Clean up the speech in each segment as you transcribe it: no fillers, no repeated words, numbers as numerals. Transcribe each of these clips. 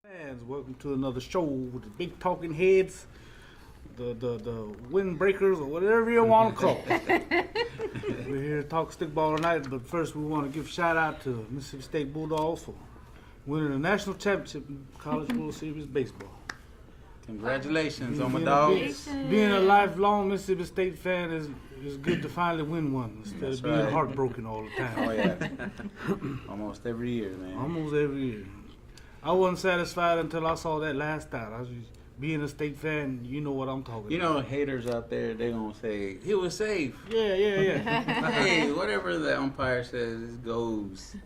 Fans, welcome to another show with the big talking heads, the windbreakers, or whatever you want to call it. We're here to talk stickball tonight, but first we want to give a shout out to Mississippi State Bulldogs for winning the national championship in College World Series baseball. Congratulations on my dogs. Being a lifelong Mississippi State fan is good to finally win one instead That's of being right. heartbroken all the time. Oh yeah, almost every year, man. Almost every year. I wasn't satisfied until I saw that last time. I was being a State fan, you know what I'm talking You about. know, haters out there, they gonna say he was safe. Yeah. Hey, whatever the umpire says, it goes.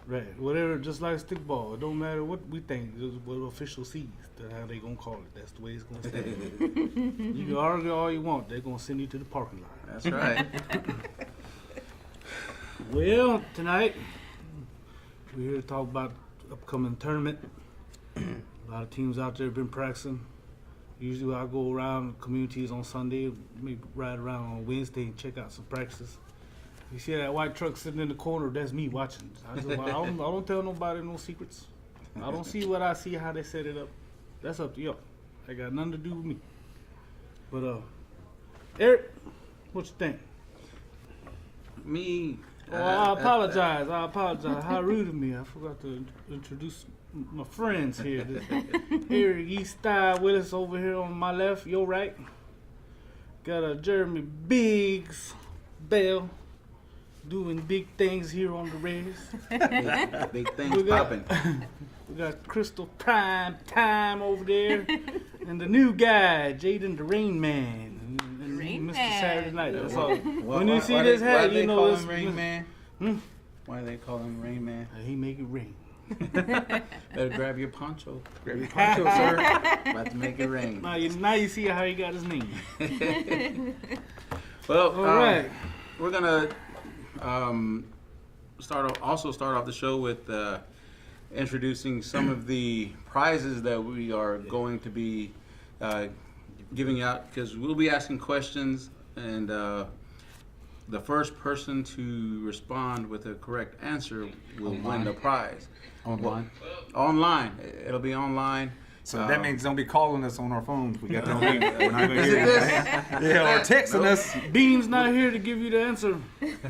Right. Whatever, just like stickball. It don't matter what we think, just what the official sees. That's how they gonna call it. That's the way it's gonna stay. You can argue all you want. They're gonna send you to the parking lot. That's right. Well, tonight we're here to talk about the upcoming tournament. A lot of teams out there have been practicing. Usually I go around communities on Sunday, maybe ride around on Wednesday and check out some practices. You see that white truck sitting in the corner, that's me watching. I don't tell nobody no secrets. I don't see what I see, how they set it up. That's up to y'all. That got nothing to do with me. But Eric, what you think? Me. Oh, I apologize. How rude of me. I forgot to introduce my friends here. Eric Eastside Willis over here on my left, your right. Got a Jeremy Biggs Bell doing big things here on the res. Big things popping. We got Crystal Prime Time over there. And the new guy, Jaden the Rain Man. And Rain Mr. Man. Saturday Night. That's all. Why- When you why- see why this they- hat, why you they know call it's him Rain Man. Hmm? Why they call him Rain Man? He make it rain. Better grab your poncho. Grab your poncho, sir. About to make it rain. Now you see how he got his name. Well, All right. we're gonna start off the show with introducing some of the prizes that we are going to be giving out, because we'll be asking questions, and the first person to respond with a correct answer will win the prize. Online. Online, it'll be online. So that means don't be calling us on our phones. We got no link. We're not going to hear this? anything. Yeah, or texting us. Bean's not here to give you the answer.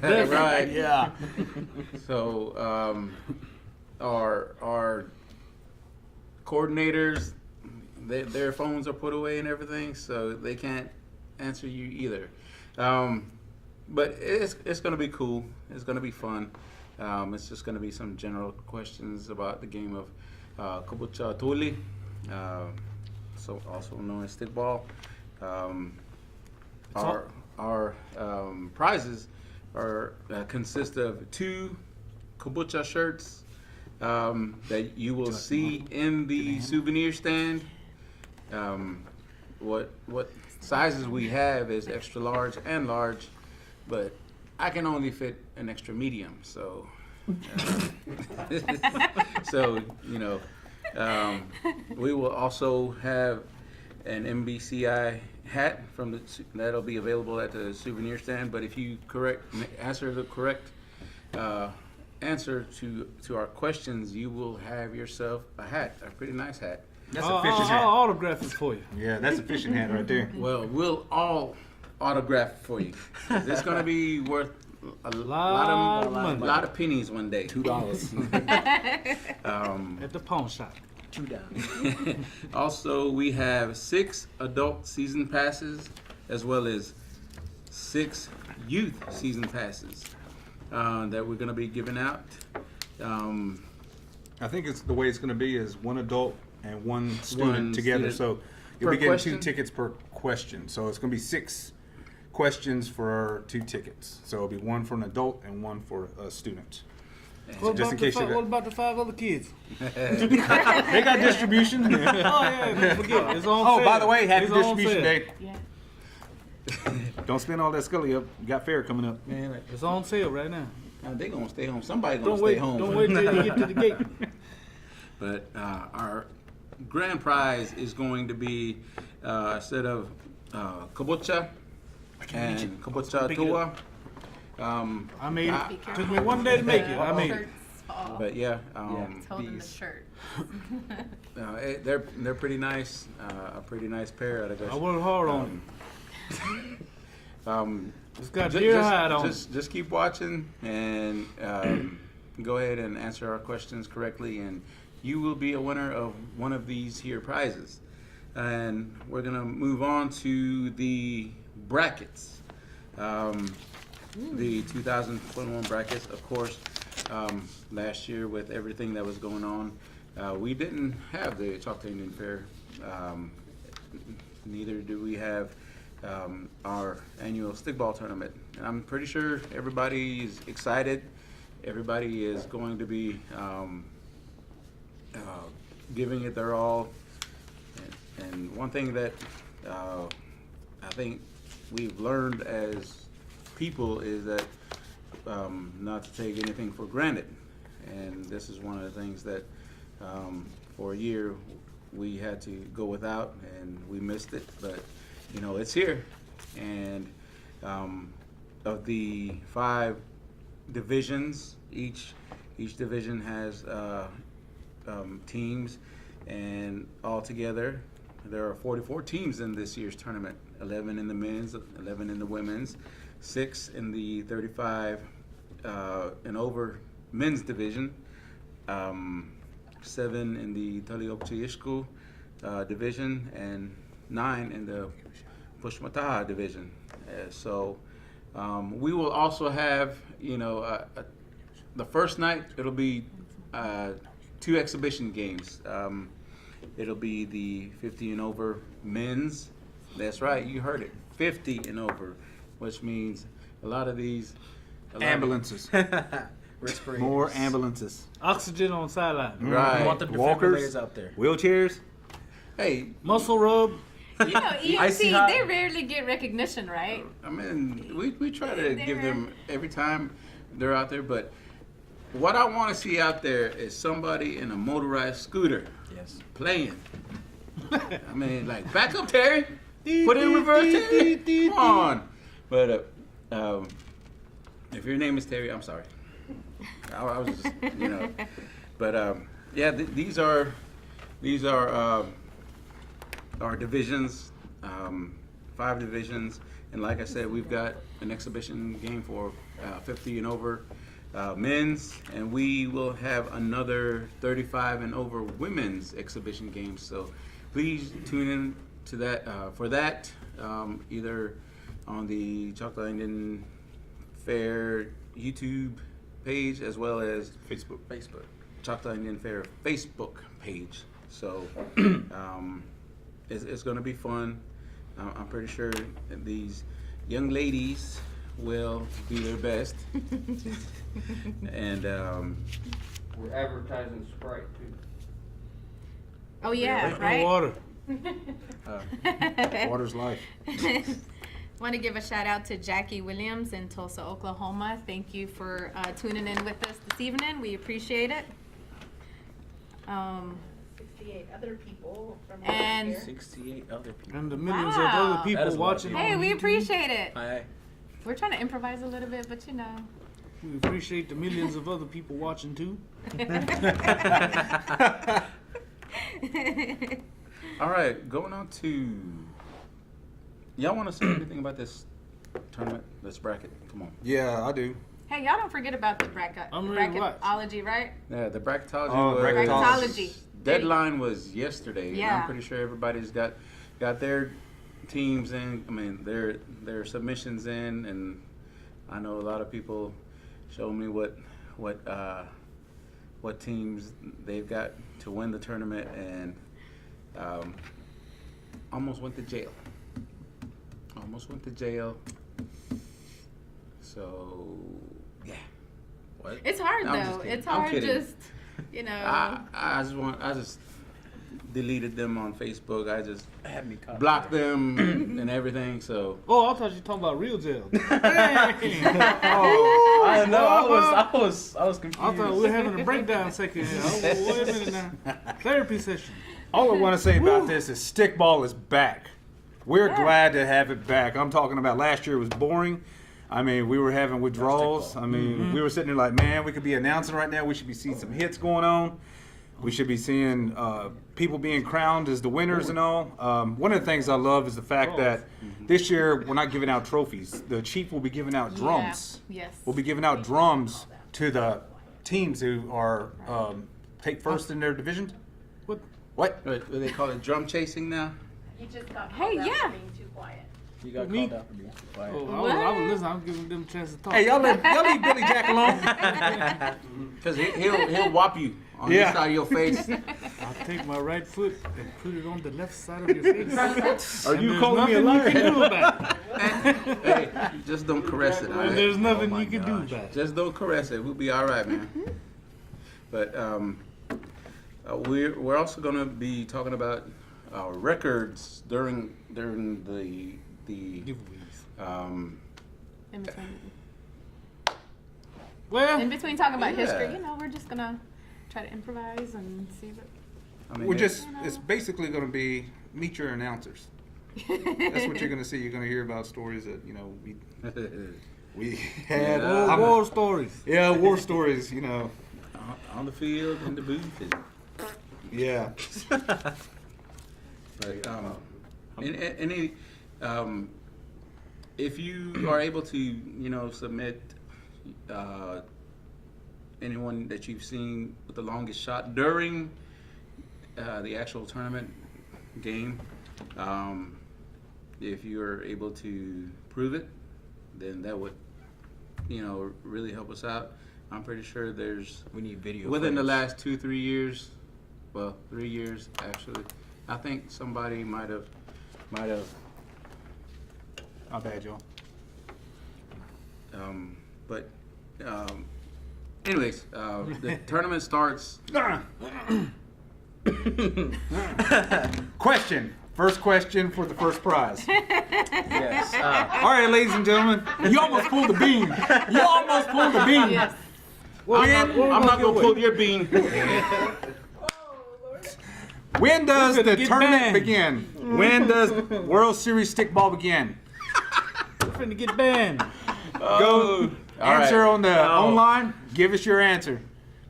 Right. Yeah. So our coordinators, their phones are put away and everything, so they can't answer you either. But it's going to be cool. It's going to be fun. It's just going to be some general questions about the game of Kabucha Tuli, so also known as stickball. Our prizes consist of 2 Kabucha shirts that you will see in the souvenir stand. What sizes we have is extra large and large, but I can only fit an extra medium, so we will also have an MBCI hat that'll be available at the souvenir stand. But if you answer the correct answer to our questions, you will have yourself a hat, a pretty nice hat. That's a fishing I'll hat. autograph it for you. Yeah, that's a fishing hat right there. Well, we'll all autograph it for you. It's going to be worth a Lot of money. lot of pennies one day. $2. At the pawn shop. Also, we have 6 adult season passes, as well as 6 youth season passes that we're going to be giving out. I think it's the way it's going to be is 1 adult and 1 student together. student So you'll per be getting question? 2 tickets per question. So it's going to be 6 questions for 2 tickets. So it'll be 1 for an adult and 1 for a student. What just about, in case what about the 5 other kids? They got distribution. Oh yeah, don't forget. It's on sale. Oh, by the way, happy It's on distribution sale. day. Yeah. Don't spend all that Scully up. You got fair coming up. Man, It's on sale right now. they're going to stay home. Somebody's going Don't to wait. stay home. Don't wait till you get to the gate. But our grand prize is going to be a set of kabocha and kabocha tua. I made Ah. it. Took me one day to make it. I made it. But yeah, Told him the these shirt. they're pretty nice. A pretty nice pair. I worked hard on it's got ju- deer hide on. just keep watching and go ahead and answer our questions correctly, and you will be a winner of one of these here prizes. And we're gonna move on to the brackets. The 2021 brackets, of course. Last year with everything that was going on, we didn't have the Choctaw Indian Fair. Neither do we have our annual Stickball tournament. And I'm pretty sure everybody is excited. Everybody is going to be giving it their all. And one thing that I think we've learned as people is that not to take anything for granted. And this is one of the things that for a year we had to go without, and we missed it, but you know, it's here. And of the 5 divisions, each division has teams, and altogether there are 44 teams in this year's tournament. 11 in the men's, 11 in the women's, 6 in the 35 and over men's division, 7 in the Taliokchiyishku division, and 9 in the Pushmataha division. So we will also have, you know, the first night it'll be 2 exhibition games. It'll be the 50 and over men's. That's right, you heard it, 50 and over, which means a lot of these Ambulances. Respirators. More ambulances. Oxygen on sideline. Right. We want the Walkers. defibrillators out there. Wheelchairs. Hey, Muscle rub. You know, Icy EMT, hot. they rarely get recognition, right? I mean, we try to give them every time they're out there, but what I want to see out there is somebody in a motorized scooter Yes. playing. I mean, like, back up, Terry. Put it in reverse, Terry. Come on. But if your name is Terry, I'm sorry. I was just, you know. But yeah, these are our divisions, 5 divisions, and like I said, we've got an exhibition game for 50 and over men's, and we will have another 35 and over women's exhibition games. So please tune in to that for that, either on the Choctaw Indian Fair YouTube page as well as Facebook. Choctaw Indian Fair Facebook page. So it's going to be fun. I'm pretty sure these young ladies will do their best. And We're advertising Sprite too. Oh yeah, Drink right. water. Water's life. Want to give a shout out to Jackie Williams in Tulsa, Oklahoma. Thank you for tuning in with us this evening. We appreciate it. 68 other people from And- here. 68 other people. And the millions of Wow. other That people is a lot of watching. people. Hey, on we YouTube. appreciate it. Hi. We're trying to improvise a little bit, but you know. We appreciate the millions of other people watching too. all right, going on to, y'all want to say anything about this tournament, this bracket? Come on. Yeah, I do. Hey, y'all don't forget about the I'm ready to watch. bracketology, right? Yeah, the bracketology. Oh, was, Bracketology. Deadline was yesterday. Yeah. I'm pretty sure everybody's got their teams in. I mean, their submissions in, and I know a lot of people show me what teams they've got to win the tournament, and almost went to jail. So yeah. What? It's hard I'm though. just kidding. It's I'm hard kidding. just, you know. I just deleted them on Facebook. I just Had me caught. blocked them and everything. So Oh, I thought you were talking about real jail. Dang. I know. I was confused. I thought we were having a breakdown second here. Oh, wait a minute now. Therapy session. All I want to say about this is Stickball is back. We're glad to have it back. I'm talking about last year was boring. I mean, we were having withdrawals. Stickball. I mean, we were sitting there like, man, we could be announcing right now. We should be seeing some hits going on. We should be seeing people being crowned as the winners and all. One of the things I love is the fact that this year we're not giving out trophies. The chief will be giving out drums. Yeah. Yes. We'll be giving out drums to the teams who are take first in their division. What? What? What do they call it? Drum chasing now? You just got Hey, called out yeah. for being too quiet. You got Me? called out for being too quiet. Oh, I What? was listening. I was giving them a chance to talk. Hey, y'all leave Billy Jack alone. Because he'll whop you on Yeah. this side of your face. I'll take my right foot and put it on the left side of your face. Are And you there's calling me a nothing liar? you can do about it. Hey, just don't caress it. all And right? there's nothing my you can do gosh. about it. Just don't caress it. We'll be all right, man. But we're also going to be talking about our records during the Giveaways. In between. Well, In between talking about Yeah. history, you know, we're just gonna try to improvise and see what. I mean, We're just, it's basically going to be meet your announcers. That's what you're going to see. You're going to hear about stories that, you know, we had. Yeah. war stories. Yeah, war stories, you know. on the field, in the booth. Yeah. But if you are able to, you know, submit anyone that you've seen with the longest shot during the actual tournament game, if you're able to prove it, then that would, you know, really help us out. I'm pretty sure there's We need video. within the frames. last 2-3 years, well, 3 years actually. I think somebody might have. Not bad, y'all. But anyways, the tournament starts. Question. First question for the first prize. Yes. All right, ladies and gentlemen. You almost pulled the bean. You almost pulled the bean. Yes. I'm not gonna pull your bean. When does We're gonna the get tournament banned. begin? When does World Series Stickball begin? We're finna get banned. Go All answer right. on the online. Give us your answer.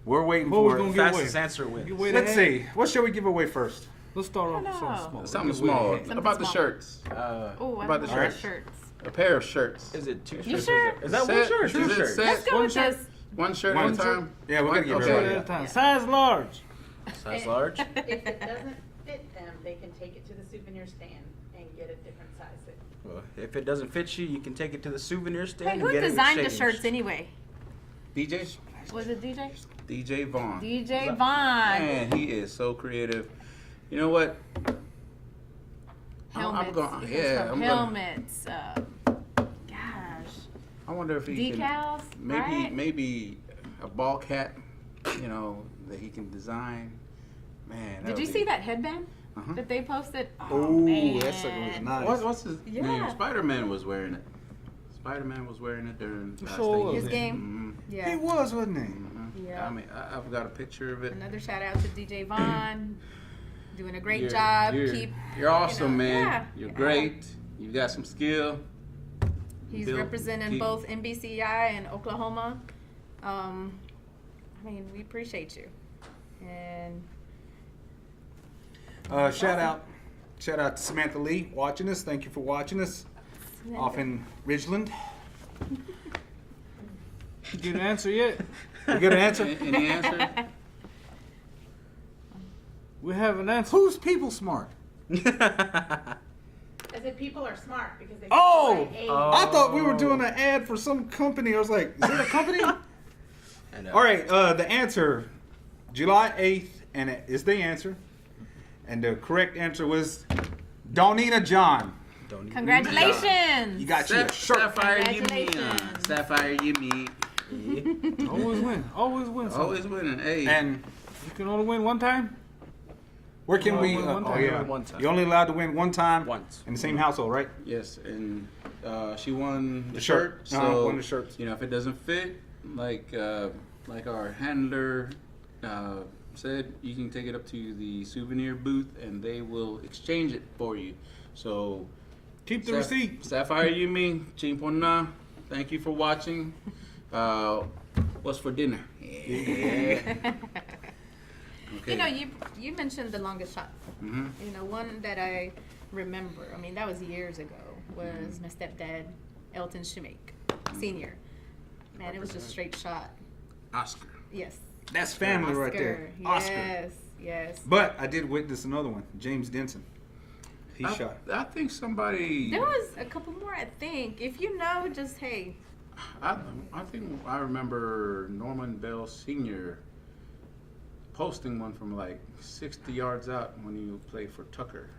We're waiting What was for gonna it. give Fastest away? answer wins. Give away Let's the hat? see. What shall we give away first? Let's start off with No. something small. Something Give away small. the hat. Something About the small. shirts. Oh, I About love the the shirts. shirts. A pair of shirts. Is it two You shirts? sure? Is that one Set? shirt or Is two it shirts? set? Let's go One with shirt? this. One shirt One at a shirt? time? Yeah, we're gonna give Okay. One everybody at a time. Yeah. Size large. Size large? If it doesn't fit them, they can take it to the souvenir stand and get a different size. Well, if it doesn't fit you, you can take it to the souvenir stand Hey, and who get designed it the changed. shirts anyway? DJ? Was it DJ? DJ Vaughn. DJ Vaughn. Man, he is so creative. You know what? Helmets. I'm going. It goes Yeah, from I'm going. helmets. Gosh. I wonder if he Decals. can right? maybe a ball cap. You know that he can design. Man. Did you see that headband Uh-huh. that they posted? Oh, man. that sucker was nice. What's his Yeah. name? Spider-Man was wearing it. Spider-Man was wearing it during last sure day. was. His game. He Yeah. was, wasn't he? Yeah. I mean, I've got a picture of it. Another shout out to DJ Vaughn. Doing a great You're- job. You're, you're awesome, know, man. yeah, You're yeah. great. You got some skill. He's Bill, representing keep- both NBCI and Oklahoma. I mean, we appreciate you. And Shout out to Samantha Lee watching us. Thank you for watching us. Off in Ridgeland. You get an answer yet? We get an answer? Any answer? We have an answer. Who's people smart? As if people are smart because they. Oh! say, hey, I thought we were doing an ad for some company. I was like, is it a company? I know. All right, the answer, July 8th, and it is the answer. And the correct answer was Donina John. Don't even congratulations. You got you a shirt. Sapphire, you mean. Congratulations. Sapphire, you mean. Always win. Always win. something. Always winning. Hey. And You can only win one time. where can Only we? win one Oh time. yeah, One time. you're only allowed to win one time. Once. In the same household, right? Yes, and she won the shirt. shirt. So Won the shirts. you know, if it doesn't fit, like our handler said, you can take it up to the souvenir booth and they will exchange it for you. So Keep the receipt. Sapphire, you mean? Chimpona. Thank you for watching. What's for dinner? Yeah. Okay. You know, you mentioned the longest shot. Mhm. You know, one that I remember, I mean, that was years ago, was my stepdad, Elton Shoemake, Sr. Man, it was just straight shot. Oscar. Yes. That's family right there. Oscar. Yes, yes. But I did witness another one. James Denson. He shot. I think somebody. There was a couple more, I think. If you know, just, hey. I think I remember Norman Bell Sr. posting one from like 60 yards out when you played for Tucker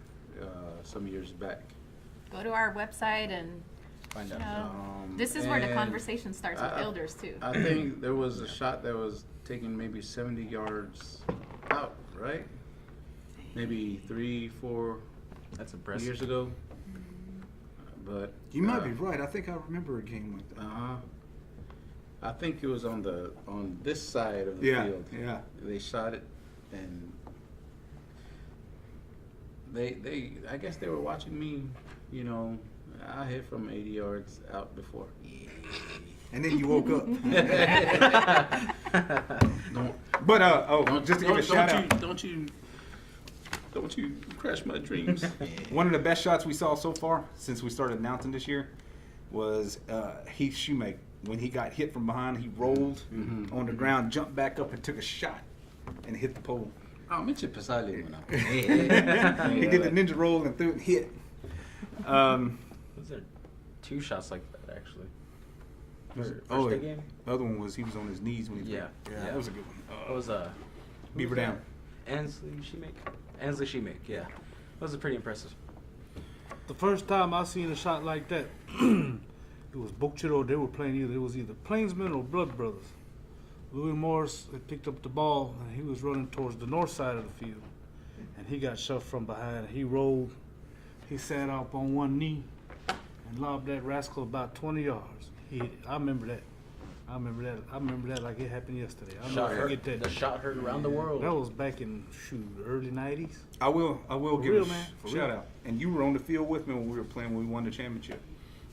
some years back. Go to our website and, Find you out. know, this is where the and conversation starts with I- elders, too. I think there was a shot that was taken maybe 70 yards out, right? Maybe 3-4 That's impressive. years ago. But You might be right. I think I remember a game like that. I think it was on this side of the Yeah, field. yeah. They shot it, and they I guess they were watching me. You know, I hit from 80 yards out before. And then you woke up. Don't Just to give a shout out. Don't you crash my dreams. One of the best shots we saw so far since we started announcing this year was Heath Shoemake. When he got hit from behind, he rolled on the ground, jumped back up, and took a shot and hit the pole. Oh, Mitchell Pasali went up. He did the ninja roll and threw it and hit. Was there 2 shots like that actually? Was it first day game? The other one was he was on his knees when he Yeah. played. Yeah. That was a good one. What was Beaver down. Ansley Shoemake, yeah. That was pretty impressive. The first time I seen a shot like that, it was Bokchiro. They were playing it was either Plainsmen or Blood Brothers. Louis Morris had picked up the ball and he was running towards the north side of the field, and he got shoved from behind. He rolled. He sat up on one knee and lobbed that rascal about 20 yards. I remember that. I remember that like it happened yesterday. I'll Shot never heard, forget that. the shot heard around the world. That was back in the early '90s. I will give real, a man. For shout real. out. And you were on the field with me when we were playing when we won the championship.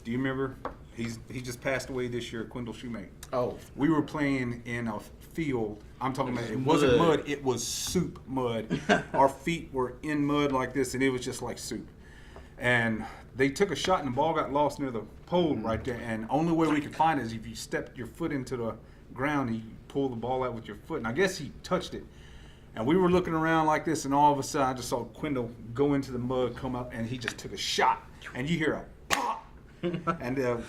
Do you remember? He just passed away this year, Quindle Shoemake. Oh, We were playing in a field. I'm talking about it wasn't mud. mud, it was soup mud. Our feet were in mud like this, and it was just like soup. And they took a shot, and the ball got lost near the pole right there. And only way we could find it is if you stepped your foot into the ground and you pull the ball out with your foot. And I guess he touched it. And we were looking around like this, and all of a sudden I just saw Quindle go into the mud, come up, and he just took a shot. And you hear a pop. And the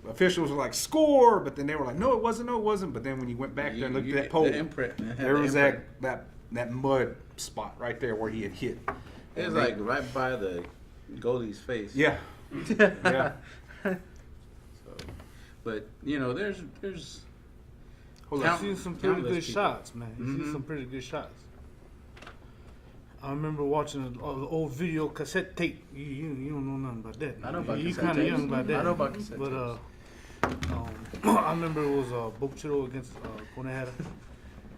officials were like, score! But then they were like, no, it wasn't. But then when you went back there and looked at that pole, The imprint. there was The imprint. that mud spot right there where he had hit. It was And like right by the goalie's face. yeah. Yeah. So, but you know, there's Hold I've on. seen some pretty countless good people. shots, man. You've seen some pretty good shots. I remember watching an old video cassette tape. You don't know nothing about that. I know about you cassette kind of tapes. young about that. I know about cassette But I remember it was Bokchiro against Conejera,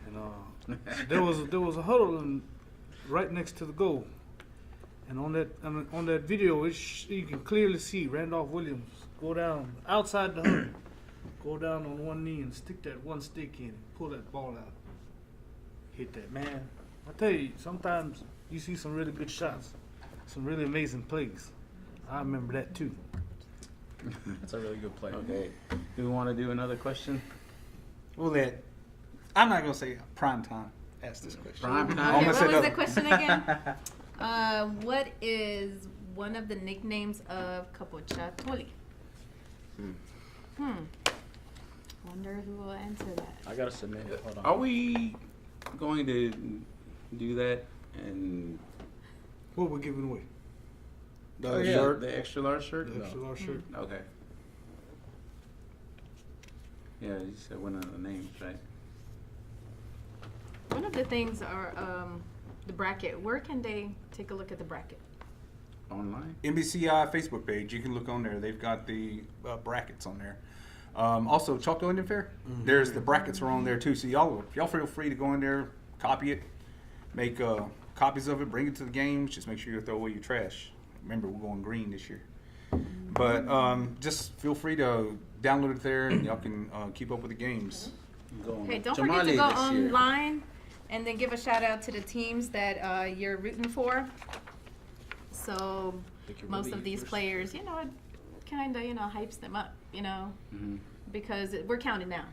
and there was a huddle right next to the goal, and on that video you can clearly see Randolph Williams go down outside the huddle, go down on one knee and stick that one stick in and pull that ball out, hit that man. I tell you, sometimes you see some really good shots, some really amazing plays. I remember that too. That's a really good play. okay. Do we want to do another question? Well, I'm not gonna say prime time. Ask this question. Prime Okay, time. almost what said was the no. question again? What is one of the nicknames of Capocha Toli? Wonder who will answer that. I gotta submit it. Hold on. Are we going to do that and What we're giving away? the shirt, the extra large shirt? The extra large shirt. Okay. Yeah, you said one of the names, right? One of the things are the bracket. Where can they take a look at the bracket? Online. NBCI Facebook page. You can look on there. They've got the brackets on there. Also, Chalk Indian Fair. There's the brackets are on there too. So y'all feel free to go in there, copy it, make copies of it, bring it to the games. Just make sure you throw away your trash. Remember, we're going green this year. But just feel free to download it there, and y'all can keep up with the games. Hey, don't forget to go online and then give a shout out to the teams that you're rooting for. So most of these players, you know, it kind of, you know, hypes them up, you know, because we're counting now.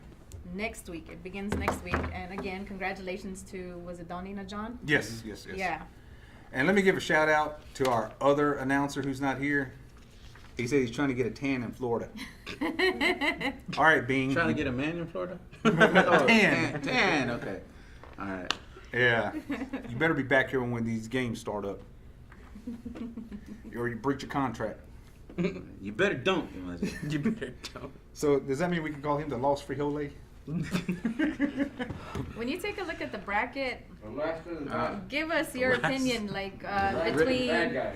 Next week, it begins next week. And again, congratulations to, was it Donina John? Yes. Yeah. And let me give a shout out to our other announcer who's not here. He said he's trying to get a tan in Florida. All right, Bean. Trying to get a man in Florida? Tan. Okay. All right. Yeah. You better be back here when these games start up, or you breach your contract. You better don't. You better don't. So does that mean we can call him the Lost Frijole? When you take a look at the bracket, The last of the give us your opinion, like bad between. guy.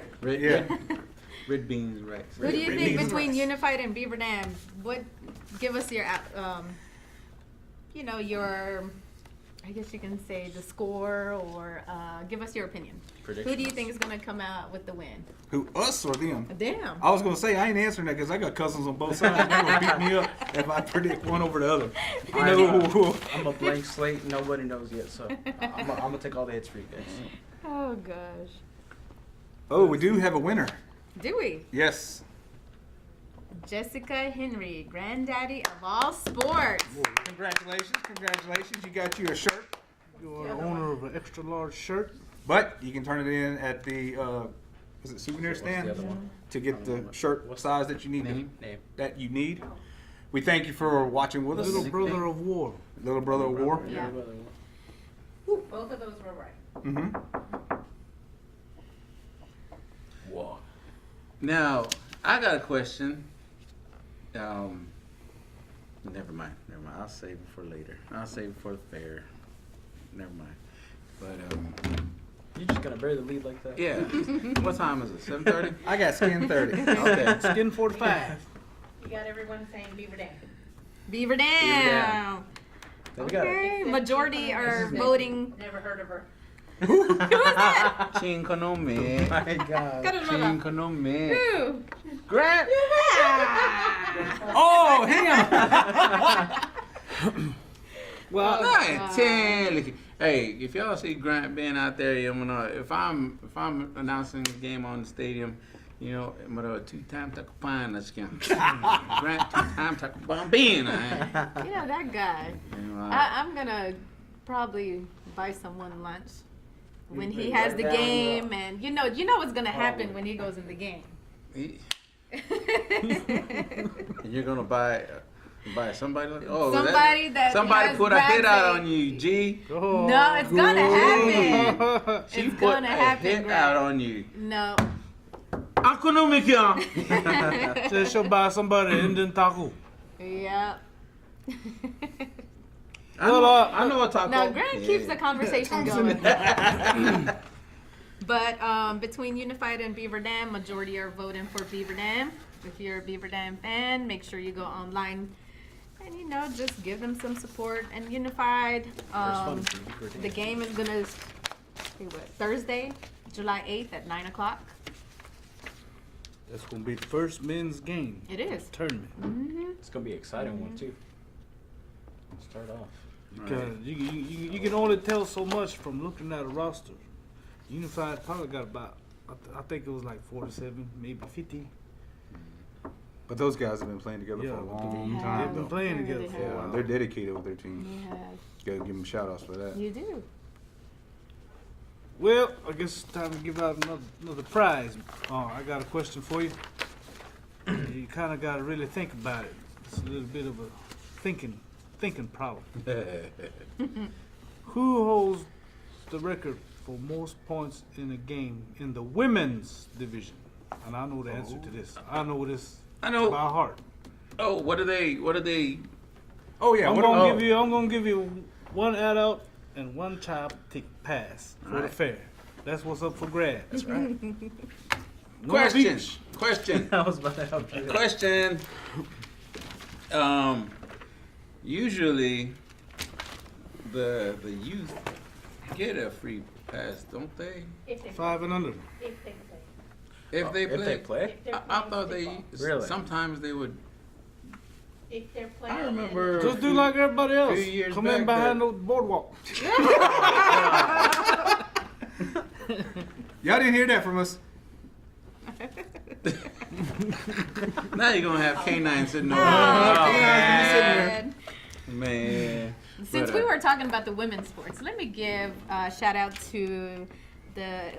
Red beans, right? Who do you Red think beans between rice. Unified and Beaver Dam? What? Give us your, you know, your. I guess you can say the score, or give us your opinion. Who do you Predictions. think is gonna come out with the win? Who, us or them? Damn. I was gonna say I ain't answering that because I got cousins on both sides. They're gonna beat me up if I predict one over the other. No. I'm a blank slate. Nobody knows yet, so I'm gonna take all the hits for you guys. Oh gosh. Oh, we do have a winner. Do we? Yes. Jessica Henry, granddaddy of all sports. Congratulations. You got you a shirt, You are the owner of an extra large shirt. but you can turn it in at the is it souvenir What's stand the other one? to get the shirt size that you need. Name? Name. We thank you for watching with us. Little brother of war. Little Brother of War. Yeah. Both of those were right. Mm-hmm. Whoa. Now, I got a question. Never mind. I'll save it for later. I'll save it for the fair. Never mind. But You're just gonna bury the lead like that? yeah. What time is it? 7:30. I got skin 30. Okay. Skin 45. You got everyone saying Beaver Dam. Beaver Dam. Then we got it. Okay, majority are voting. Never heard of her. Who was that? Cinco no me. My God. Cinco no me. Who? Grant. Oh, him! Well, Not telling. Hey, if y'all see Grant being out there, you know, if I'm announcing the game on the stadium, you know, I'm gonna two-time takapana skin. Grant two-time takapana. You know that guy. I'm gonna probably buy someone lunch when he has the game, and you know what's gonna happen when he goes in the game. You're gonna buy somebody? Somebody that somebody has put a hit out Bradley. on you, G. oh, No, it's gonna happen. She It's put gonna a happen, hit Grant. out on you. No. Akunomika. Said she'll buy somebody an Indian taco. Yeah. I know a taco. Now, Grant Yeah. keeps the conversation going. But between Unified and Beaver Dam, majority are voting for Beaver Dam. If you're a Beaver Dam fan, make sure you go online and, you know, just give them some support. And Unified, the game is going to be Thursday, July 8th at 9 o'clock. That's gonna be the first men's game It is. tournament. Mm-hmm. It's gonna be an exciting one too. Start off. Because you can only tell so much from looking at a roster. Unified probably got about, I think it was like 47, maybe 50. But those guys have been playing together Yeah, for a but long have. time. They've been though. playing Yeah, together they for have. a while. They're dedicated with their team. Yes, Gotta give them shout outs for that. you do. Well, I guess it's time to give out another prize. I got a question for you. You kind of got to really think about it. It's a little bit of a thinking problem. Who holds the record for most points in a game in the women's division? And I know the answer to this. I know this I know. by heart. Oh, what are they? Oh yeah, I'm what gonna give you one adult and one child pass for the Alright. fair. That's what's up for grabs. That's right. Question. I was about to help you. Question. Usually the youth get a free pass, don't they? If they 5 and under. If they play. If they play. If they play? If they're I playing thought stickball. Really? sometimes they would. if they're playing. I remember. Just do like everybody else. few years Come in back behind that- the boardwalk. Y'all didn't hear that from us. Now you're gonna have K9 sitting there. Man. Man. Since But, we were talking about the women's sports, let me give a shout out to the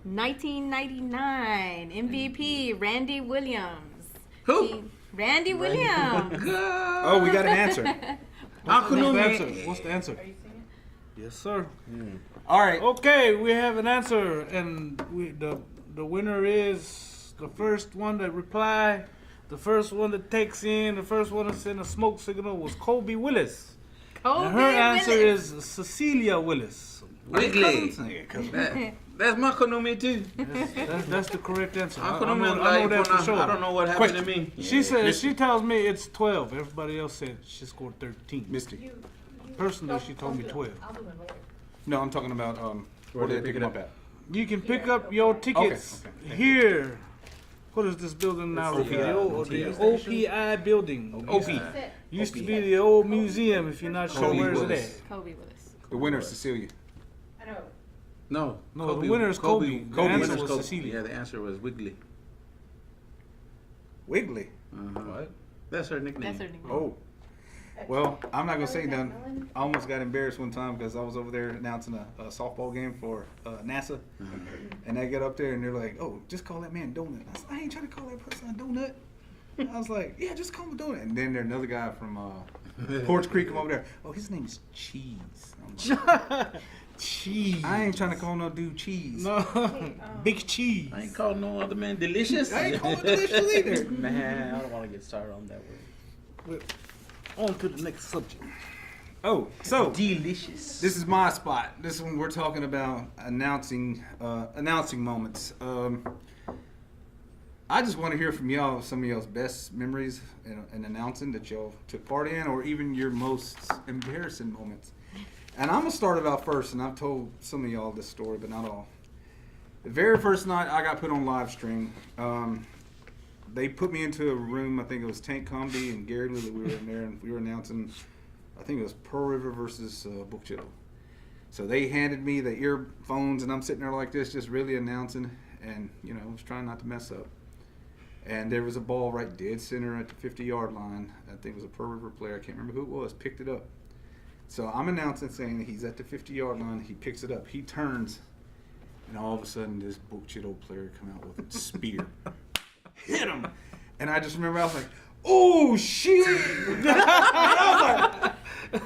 1999 MVP Randy Williams. Who? Randy Williams. Oh, we got an answer. What's the answer? What's the answer? Are you singing? Yes, sir. All right. Okay, we have an answer, and the winner is the first one that reply, the first one that takes in, the first one that sent a smoke signal was Kobe Willis. Kobe And her answer Willis. is Cecilia Willis. Wiggly. Cousin. That's my Konami too. That's the correct answer. I I know that for sure. I don't know what happened to me. She tells me it's 12. Everybody else said she scored 13. Misty. You Personally, don't- she told don't me do it. 12. I'll do it later. No, I'm talking about where they pick them up at. You can pick up your tickets Okay. here. What is this building now? It's The OPI building. OP. That's it. Used to be the old museum. If you're not sure Kobe where's it Willis. at. Kobe Willis. The winner is Cecilia. I know. No. No, the winner is Kobe. The Kobe answer was was Kobe. Cecilia. Yeah, the answer was Wiggly. Wiggly. What? That's her nickname. That's her name. Oh. Well, I'm not gonna say nothing. I almost got embarrassed one time because I was over there announcing a softball game for NASA, and I get up there and they're like, "Oh, just call that man Donut." I said, "I ain't trying to call that person a donut." I was like, "Yeah, just call him Donut." And then there's another guy from Porch Creek come over there. "Oh, his name's Cheese." I'm like, Cheese. I ain't trying to call no dude Cheese. No. Big cheese. I ain't calling no other man delicious. I ain't calling it delicious either. Man, I don't want to get started on that word. On to the next subject. Oh, so Delicious. this is my spot. This one we're talking about announcing moments. I just want to hear from y'all some of y'all's best memories in announcing that y'all took part in, or even your most embarrassing moments. And I'm gonna start it out first, and I've told some of y'all this story, but not all. The very first night I got put on live stream, they put me into a room. I think it was Tank Comedy and Gary Lilly. We were in there, and we were announcing. I think it was Pearl River versus Book Chittle. So they handed me the earphones, and I'm sitting there like this, just really announcing, and I was trying not to mess up. And there was a ball right dead center at the 50-yard line. I think it was a Pearl River player. I can't remember who it was. Picked it up. So I'm announcing, saying that he's at the 50-yard line. He picks it up. He turns, and all of a sudden, this Book Chittle player come out with a spear. Hit him. And I just remember I was like, "Oh, shit." And I was like,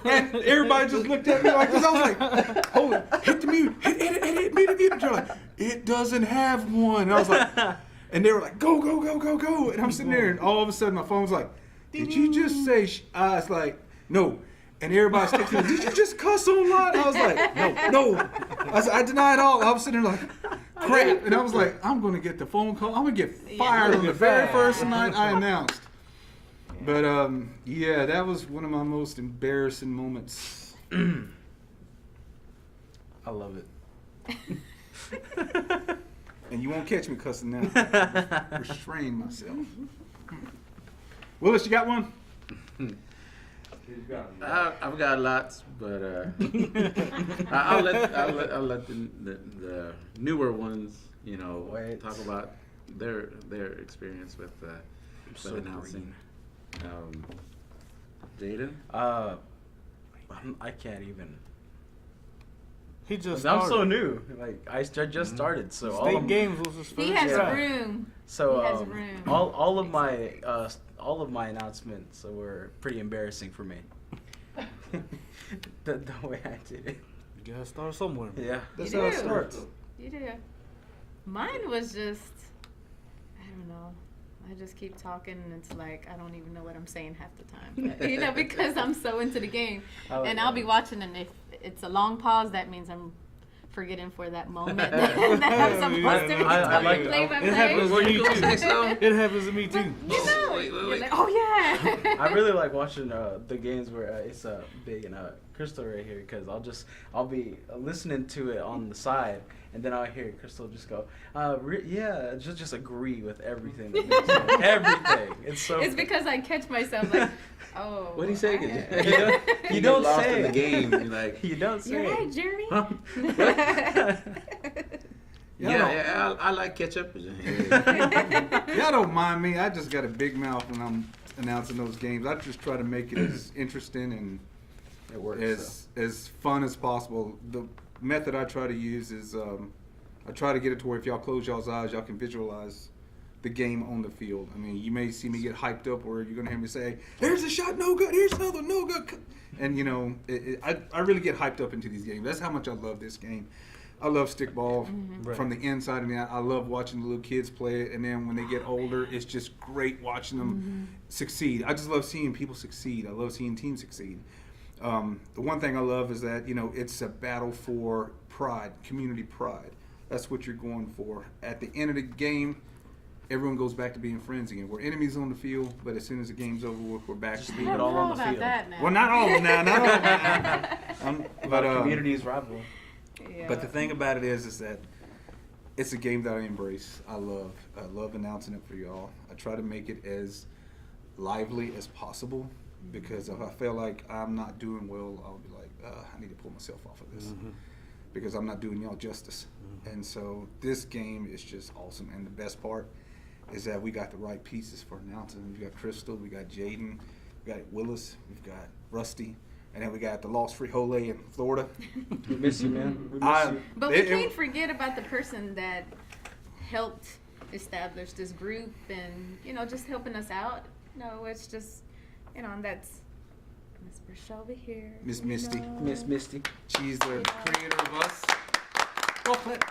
and everybody just looked at me like this. I was like, "Hold it. Hit the mute. Hit me the mute." And they're like, "It doesn't have one." And I was like, and they were like, "Go, go, go, go, go." And I'm sitting there, and all of a sudden my phone was like, "Did you just say I was like, "No." And everybody's texting me, "Did you just cuss online?" I was like, no. I denied all. I was sitting there like, crap. And I was like, I'm going to get the phone call. I'm going to get fired on the very first night I announced. But, yeah, that was one of my most embarrassing moments. I love it. And you won't catch me cussing now. Restrain myself. Willis, you got one? I've got lots, but I'll let the newer ones, Wait. talk about their experience with announcing. Jaden. I can't even. He just I'm so started. new. Like I just started, so all State of games was his first. He has Yeah. room. so He has room. all of my announcements were pretty embarrassing for me. the way I did it. You gotta start somewhere. Yeah. That's You how it do. starts. You do. Mine was just, I don't know. I just keep talking, and it's like I don't even know what I'm saying half the time. But, because I'm so into the game, and I'll be watching, and if it's a long pause, that means I'm forgetting for that moment that I'm supposed to be I like- play by It happens play. to me you gonna say too. something? It happens to me too. You know, Wait. you're like, oh yeah. I really like watching the games where it's big and Crystal right here, because I'll be listening to it on the side, and then I'll hear Crystal just go, yeah, just agree with everything. That makes sense. Everything. It's so. It's because I catch myself like, oh. What do you say? I- You don't lost say in the it. game. You're like, You don't say. You're it. right, Jeremy. yeah, I like ketchup. Y'all don't mind me. I just got a big mouth when I'm announcing those games. I just try to make it as interesting and It works. as fun as possible. The method I try to use is I try to get it to where if y'all close y'all's eyes, y'all can visualize the game on the field. I mean, you may see me get hyped up where you're going to hear me say, "Here's a shot, no good. Here's another, no good." And, you know, I really get hyped up into these games. That's how much I love this game. I love stickball from the inside. I mean, I love watching the little kids play it. And then when they get older, it's just great watching them succeed. I just love seeing people succeed. I love seeing teams succeed. The one thing I love is that, you know, it's a battle for pride, community pride. That's what you're going for. At the end of the game, everyone goes back to being friends again. We're enemies on the field, but as soon as the game's over, we're back to being. leave it all on the about field. that now. Well, not all of them now. Not all of them now. But communities rival. Yeah. But the thing about it is that it's a game that I embrace. I love announcing it for y'all. I try to make it as lively as possible because if I feel like I'm not doing well, I'll be like, I need to pull myself off of this because I'm not doing y'all justice. And so this game is just awesome. And the best part is that we got the right pieces for announcing. We got Crystal, we got Jaden, we got Willis, we've got Rusty. And then we got the Lost Frijole in Florida. We miss you, man. We miss you. But we can't forget about the person that helped establish this group and, you know, just helping us out. No, it's just, you know, and that's Miss Rochelle here. Miss Misty. Miss Misty. She's the creator of us. Go flip.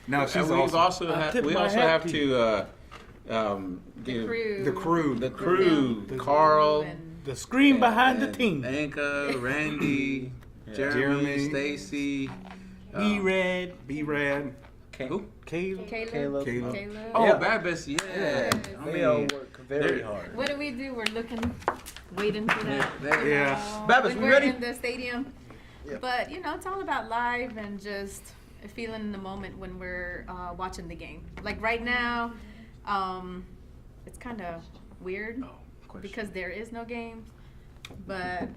No, she's And awesome. we also have to The give crew. The crew. the crew, Carl, And The screen behind the team. Anka, Randy, Jeremy, Jeremy. Stacy, B-Red. B-Rad. who? Caleb. Caleb. Caleb. Oh, Yeah. Bad Bessie, yeah. I They all mean, work very they're- hard. What do? We're looking, waiting for that. There- Yeah. Babis, when we we're ready? in the stadium. Yep. But, you know, it's all about live and just feeling the moment when we're watching the game. Like right now, it's kind of weird because there is no game. But,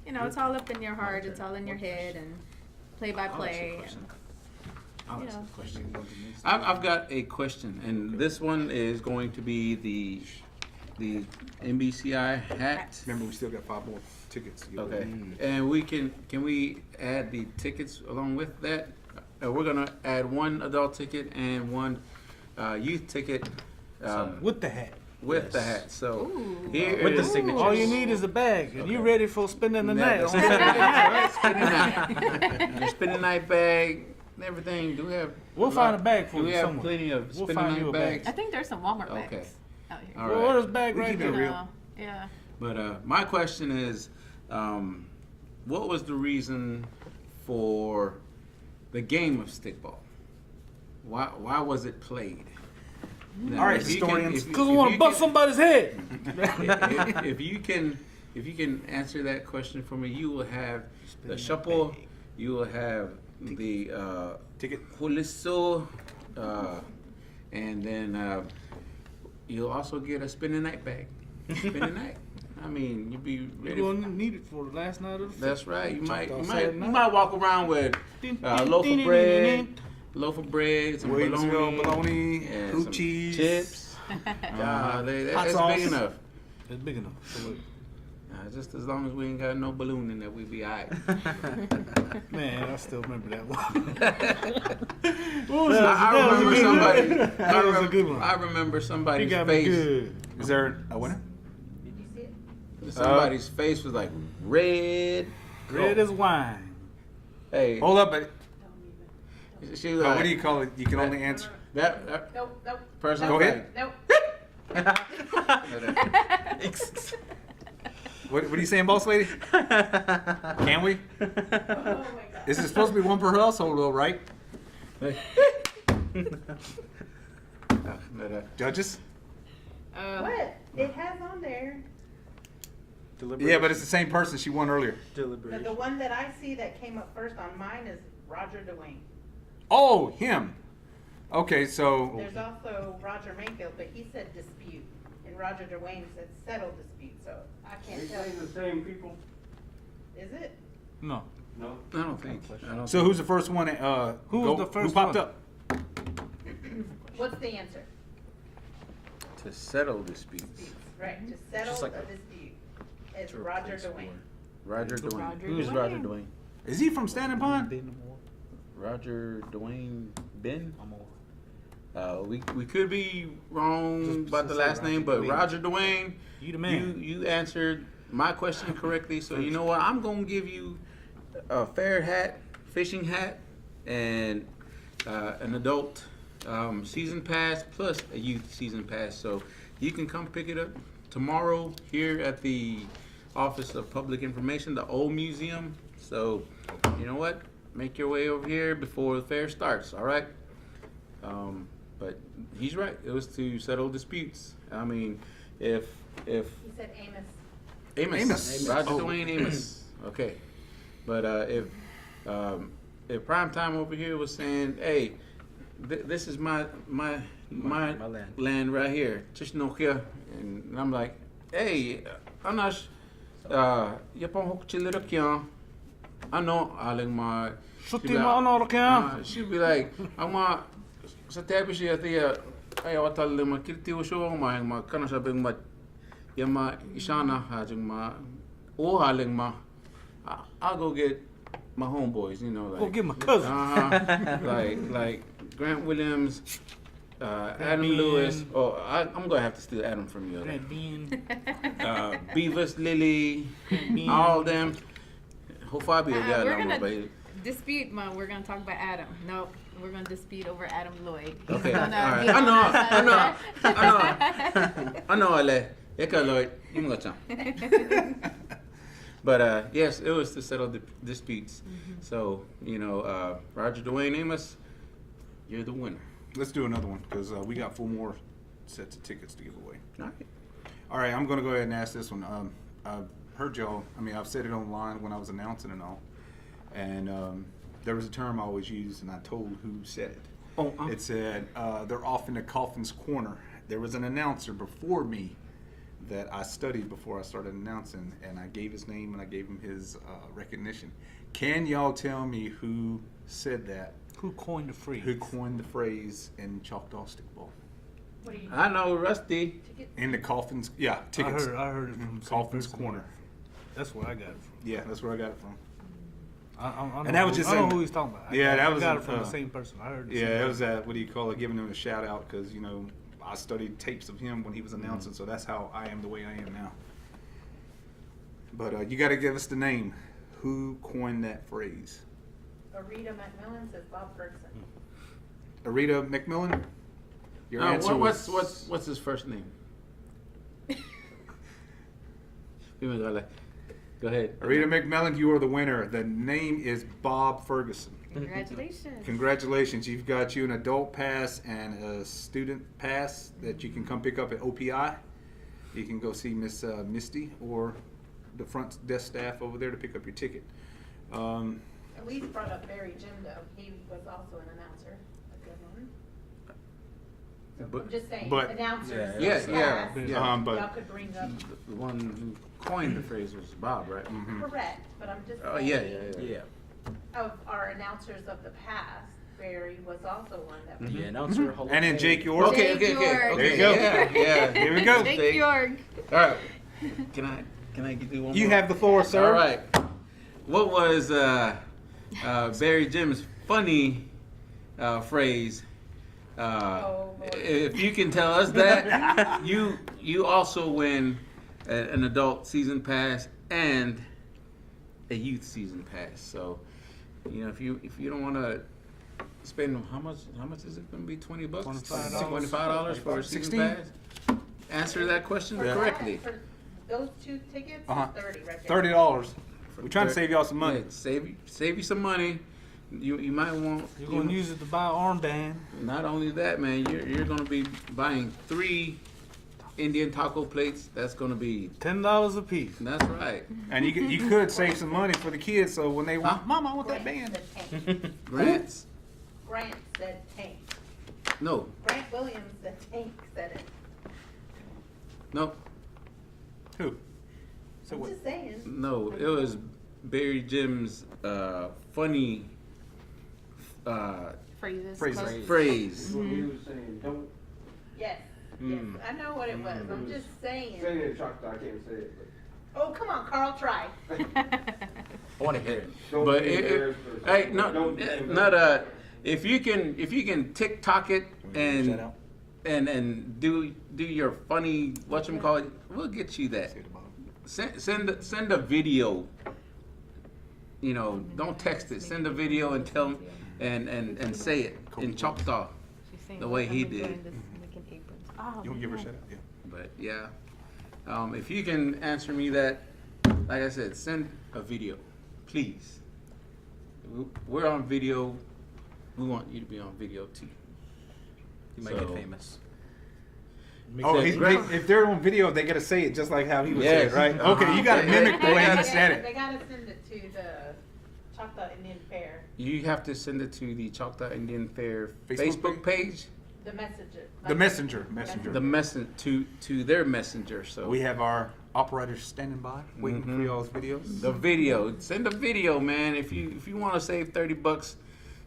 you know, it's all up in your heart. It's all in your head and play by play. I'll You ask know. a question. I've got a question, and this one is going to be the NBCI hat. Remember, we still got 5 more tickets to give Okay, away. and we can we add the tickets along with that? We're gonna add one adult ticket and one youth ticket With the hat. with the hat. So Ooh. here With the is- signature. All you need is a bag, and you ready for spending the Now, night. the on spending Saturday night, right? spending night. Your spending night bag, and everything. Do we have? We'll find a bag for Do we you have somewhere. plenty of We'll spending find you night a bag. bags? I think there's some Walmart bags Okay. out here. All Well, right. there's a bag We right keep there. it real. Yeah. But my question is, what was the reason for the game of stickball? Why was it played? Now, All right, if you can- historians. if- Because if we want you to bust can- somebody's head. if you can answer that question for me, you will have the shuffle, you will have the Ticket. huliso, and then you'll also get a spending night bag. Spending night. I mean, you'll be ready. You're going to need it for the last night of the That's right. You might Saturday night. walk around with a loaf of bread, some Williamsville bologna, bologna, and blue some cheese. chips. Hot That's sauce. big enough. It's big enough. So look. Just as long as we ain't got no balloon in there, we be alright. Man, I still remember that one. I remember somebody. That was a good one. I remember He somebody's got me face. good. Is there a winner? Did you see it? Somebody's face was like red. Red as wine. Hey, Hold up, buddy. she was like, What do you call it? You can only answer. that Nope, nope. person? Go was ahead. Nope. What are you saying, boss lady? Can we? Oh my God. Is it supposed to be one per household, though, right? Judges? What? It has on there. Yeah, but it's the same person. She won earlier. The one that I see that came up first on mine is Roger Dwayne. Oh, him. Okay, so There's also Roger Mayfield, but he said dispute. And Roger Dwayne said settle dispute, so I can't They tell say you. the same people? Is it? No. No. I don't think. So who's the first one? Who was the first who popped one? up? What's the answer? To settle disputes. Disputes, right, to settle Just like a a- dispute is to Roger replace Dwayne. Roger Dwayne. Roger Who's Dwayne. Roger Dwayne? Is he from Standing Pond? Roger Dwayne Ben? I'm all- We could be wrong Just about the say last Roger name, but Dwayne. Roger Dwayne, You the man. you answered my question correctly. So you know what? I'm gonna give you a fair hat, fishing hat, and an adult season pass plus a youth season pass. So you can come pick it up tomorrow here at the Office of Public Information, the old museum. So you know what? Make your way over here before the fair starts. All right. But he's right. It was to settle disputes. I mean, if He said Amos. Amos. Roger Oh. Dwayne Amos. Okay. But if Prime Time over here was saying, hey, this is my land. land right here. Just no here. And I'm like, hey, Anash, yapon hok chilira kya. Ano aling ma. Shuti mo ano kaya? She'd be like, ama sa tabi siya tiya ayaw atal ma kirti wo show ma kana sabi ma yama ishana hajing ma o haling ma I'll go get my homeboys, you know, like Go get my cousin. like Grant Williams, Adam Bean. Lewis. Oh, I'm gonna have to steal Adam from you. Grant Bean. Beavis, Lily, Bean. all them. Hopefully, I'll be a guy We're now, gonna baby. dispute, we're gonna talk about Adam. Nope, we're gonna dispute over Adam Lloyd. He's Okay, gonna all right. be on our side, I know, Ale. Eka Lloyd, you can go Tom. But yes, it was to settle the disputes. So you know, Roger Dwayne Amos, you're the winner. Let's do another one because we got 4 more sets of tickets to give away. All right. All right, I'm going to go ahead and ask this one. I've heard y'all, I mean, I've said it online when I was announcing and all. And there was a term I always used, and I told who said it. Oh, It said, they're off in the coffin's corner. There was an announcer before me that I studied before I started announcing, and I gave his name and I gave him his recognition. Can y'all tell me who said that? Who coined the phrase? Who coined the phrase in Choctaw Stickball? What do you? I know Rusty. Tickets? In the coffin's, yeah, tickets. I heard it from the same Coffin's person. corner. That's where I got it from. Yeah, that's where I got it from. I know And that was who- just I know in- who he's talking about. Yeah, that I was got in, it from the same person. I heard. The Yeah, same it was person. what do you call it? Giving him a shout out because you know I studied tapes of him when he was announcing, so that's how I am the way I am now. But you got to give us the name. Who coined that phrase? Arita McMillan says Bob Ferguson. Arita McMillan. Your answer was What's his first name? Go ahead. Arita McMillan. You are the winner. The name is Bob Ferguson. Congratulations. Congratulations! You've got you an adult pass and a student pass that you can come pick up at OPI. You can go see Miss Misty or the front desk staff over there to pick up your ticket. Elise brought up Barry Jimdo. He was also an announcer. A good one. But- I'm just saying, but- announcers. Yeah, class, yeah. but Y'all could bring up, The one who coined the phrase was Bob, right? correct, but I'm just Oh saying. yeah. Of our announcers of the past, Barry was also one that was. Yeah, announcer. Hall of and then Fame. Jake York. Okay, Jake York. okay. There you go. Yeah. Here we go. Jake York. All right. Can I do one You more? have the floor, sir. All right. What was Barry Jim's funny phrase? Oh, Lord. If you can tell us that, you also win an adult season pass and a youth season pass. So, you know, if you don't want to spend how much is it going to be? $20? $25 for a season 16? pass. Answer that question For correctly. that, for those 2 tickets, Uh-huh. 30 right there. $30. We're trying to save y'all some money. Yeah, save you some money. You might want. You're gonna use it to buy an armband. Not only that, man. You're gonna be buying 3 Indian taco plates. That's gonna be. $10 a piece. That's right. And you could save some money for the kids, so when they want, Mama, I want that Grant band. said Tank. Grants. Grant said Tank. No. Grant Williams said Tank said it. No, Who? So I'm what? just saying. no, it was Barry Jim's funny Phrases. Phrases. quotes. phrase. What he was saying, don't Yes. Yes. I know what it was. I'm just saying. say it, Choctaw, I can't say it, Oh, come on, Carl, try. I want to hear it. but don't But be embarrassed for hey, something. no, Don't be embarrassed. not if you can TikTok it Shout and out. and do your funny whatchamacallit, we'll get you that. Say the bottom. Send a video. You know, don't text it. Send a video and tell and say it in Choctaw. She's saying, The way he I'm did. enjoying this, making aprons. Oh, You want to give her a man. shout out? Yeah. But yeah, if you can answer me that, like I said, send a video, please. We're on video. We want you to be on video too. You might So- get famous. Oh, Makes sense. if they're on video, they gotta say it just like how he was Yes. saying, right? Okay, you gotta They- mimic the they way he gotta- said it. They gotta send it to the Choctaw Indian Fair, You have to send it to the Choctaw Indian Fair Facebook Facebook page, the messenger. The messenger. to their messenger. So We have our operators standing by, waiting for Mhm. y'all's videos. the video, send a video, man. If you want to save $30,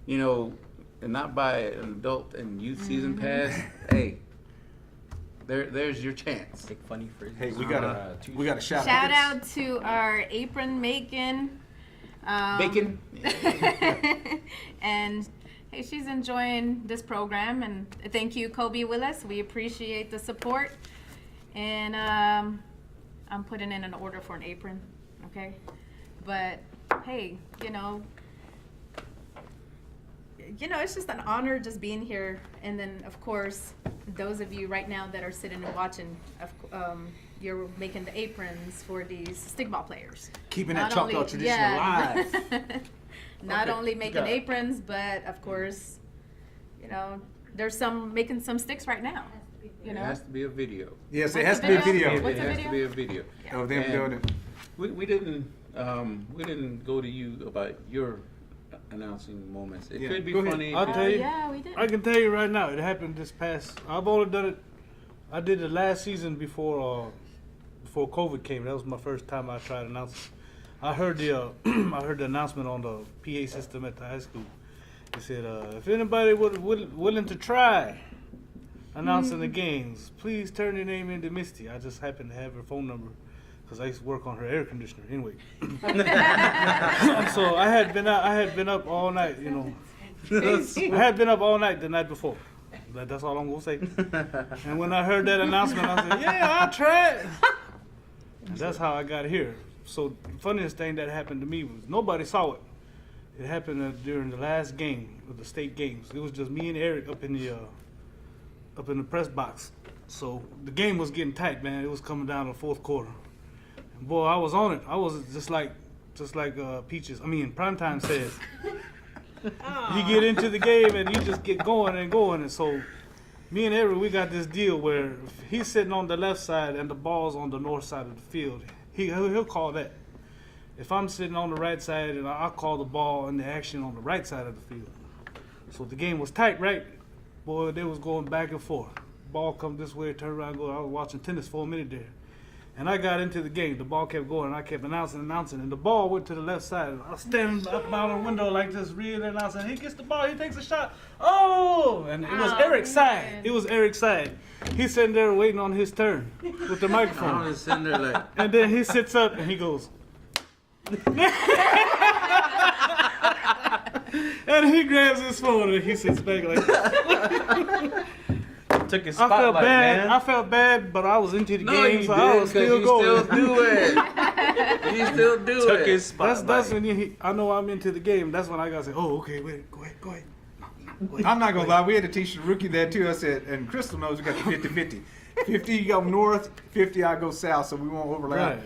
you know, and not buy an adult and youth season pass, hey, there's your chance. Take funny phrases. Hey, we gotta shout Shout out to our apron making. Bacon. And hey, she's enjoying this program, and thank you, Kobe Willis. We appreciate the support. And I'm putting in an order for an apron, okay? But hey, it's just an honor just being here. And then, of course, those of you right now that are sitting and watching, you're making the aprons for these stickball players. Keeping that Not Choctaw only- tradition yeah. alive. Not Okay, only you making got it. aprons, but of course, there's some making some sticks right now. You It know, has to be a video. Yes, it What's has the to be a video? video. What's It the has video? to be a video. Of them And doing it. We didn't go to you about your announcing moments. It Yeah, could be go ahead. funny. I'll it tell could- you. yeah, we did. I can tell you right now, it happened this past. I've only done it. I did it last season before COVID came. That was my first time I tried announcing. I heard the I heard the announcement on the PA system at the high school. It said, if anybody willing to try announcing the games, please turn your name into Misty. I just happened to have her phone number because I used to work on her air conditioner anyway. So I had been up all night, I had been up all night the night before. That's all I'm gonna say. And when I heard that announcement, I said, "Yeah, I'll try it." And that's how I got here. So the funniest thing that happened to me was nobody saw it. It happened during the last game of the state games. It was just me and Eric up in the press box. So the game was getting tight, man. It was coming down to the fourth quarter. And boy, I was on it. I was just like Peaches. Primetime says. You get into the game and you just get going and going. And so me and Eric, we got this deal where if he's sitting on the left side and the ball's on the north side of the field, he'll call that. If I'm sitting on the right side, and I'll call the ball and the action on the right side of the field. So the game was tight, right? Boy, they was going back and forth. Ball come this way, turn around, go. I was watching tennis for a minute there. And I got into the game. The ball kept going, and I kept announcing, and the ball went to the left side. I was standing up out the window like this, really announcing. He gets the ball, he takes a shot. Oh! And it was Eric's side. It was Eric's side. He's sitting there waiting on his turn with the I microphone. was sitting there like, And then he sits up and he goes. And he grabs his phone and he sits back like this. Took his I felt spotlight, bad. man. I felt bad, but I was into the no, game, you so I did, was because still you going. still do it. You still do Took it. his spotlight. That's when I know I'm into the game. That's when I gotta say, oh, okay, wait, go ahead. I'm not gonna lie, we had to teach the rookie that too. I said, and Crystal knows we got the 50-50. 50 you go north, 50 I go south, so we won't overlap. Right.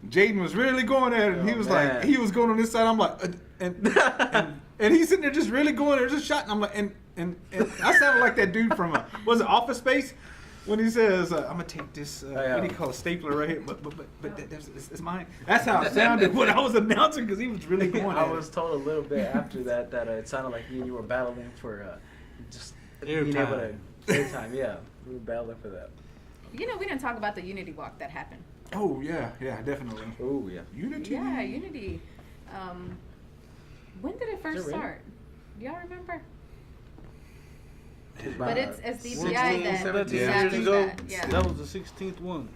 Jaden was really going at it, and he was man. like, he was going on this side. I'm like, and he's sitting there just really going there, just shot. And I'm like, and I sounded like that dude from was it Office Space when he says, I'm gonna take this what do you call it, stapler right here, but it's mine. That's how it sounded when I was announcing because he was really going. I at was told a little bit after that it sounded like me and you were battling for just Air being time. able to airtime. Yeah, we were battling for that. You know, we didn't talk about the Unity Walk that happened. Oh yeah, definitely. Oh yeah. Unity. Yeah, Unity. When did it first Is it really? start? Do y'all remember? About But it's SDPI 16, that 17 years established ago. that. Yeah. That was the 16th one.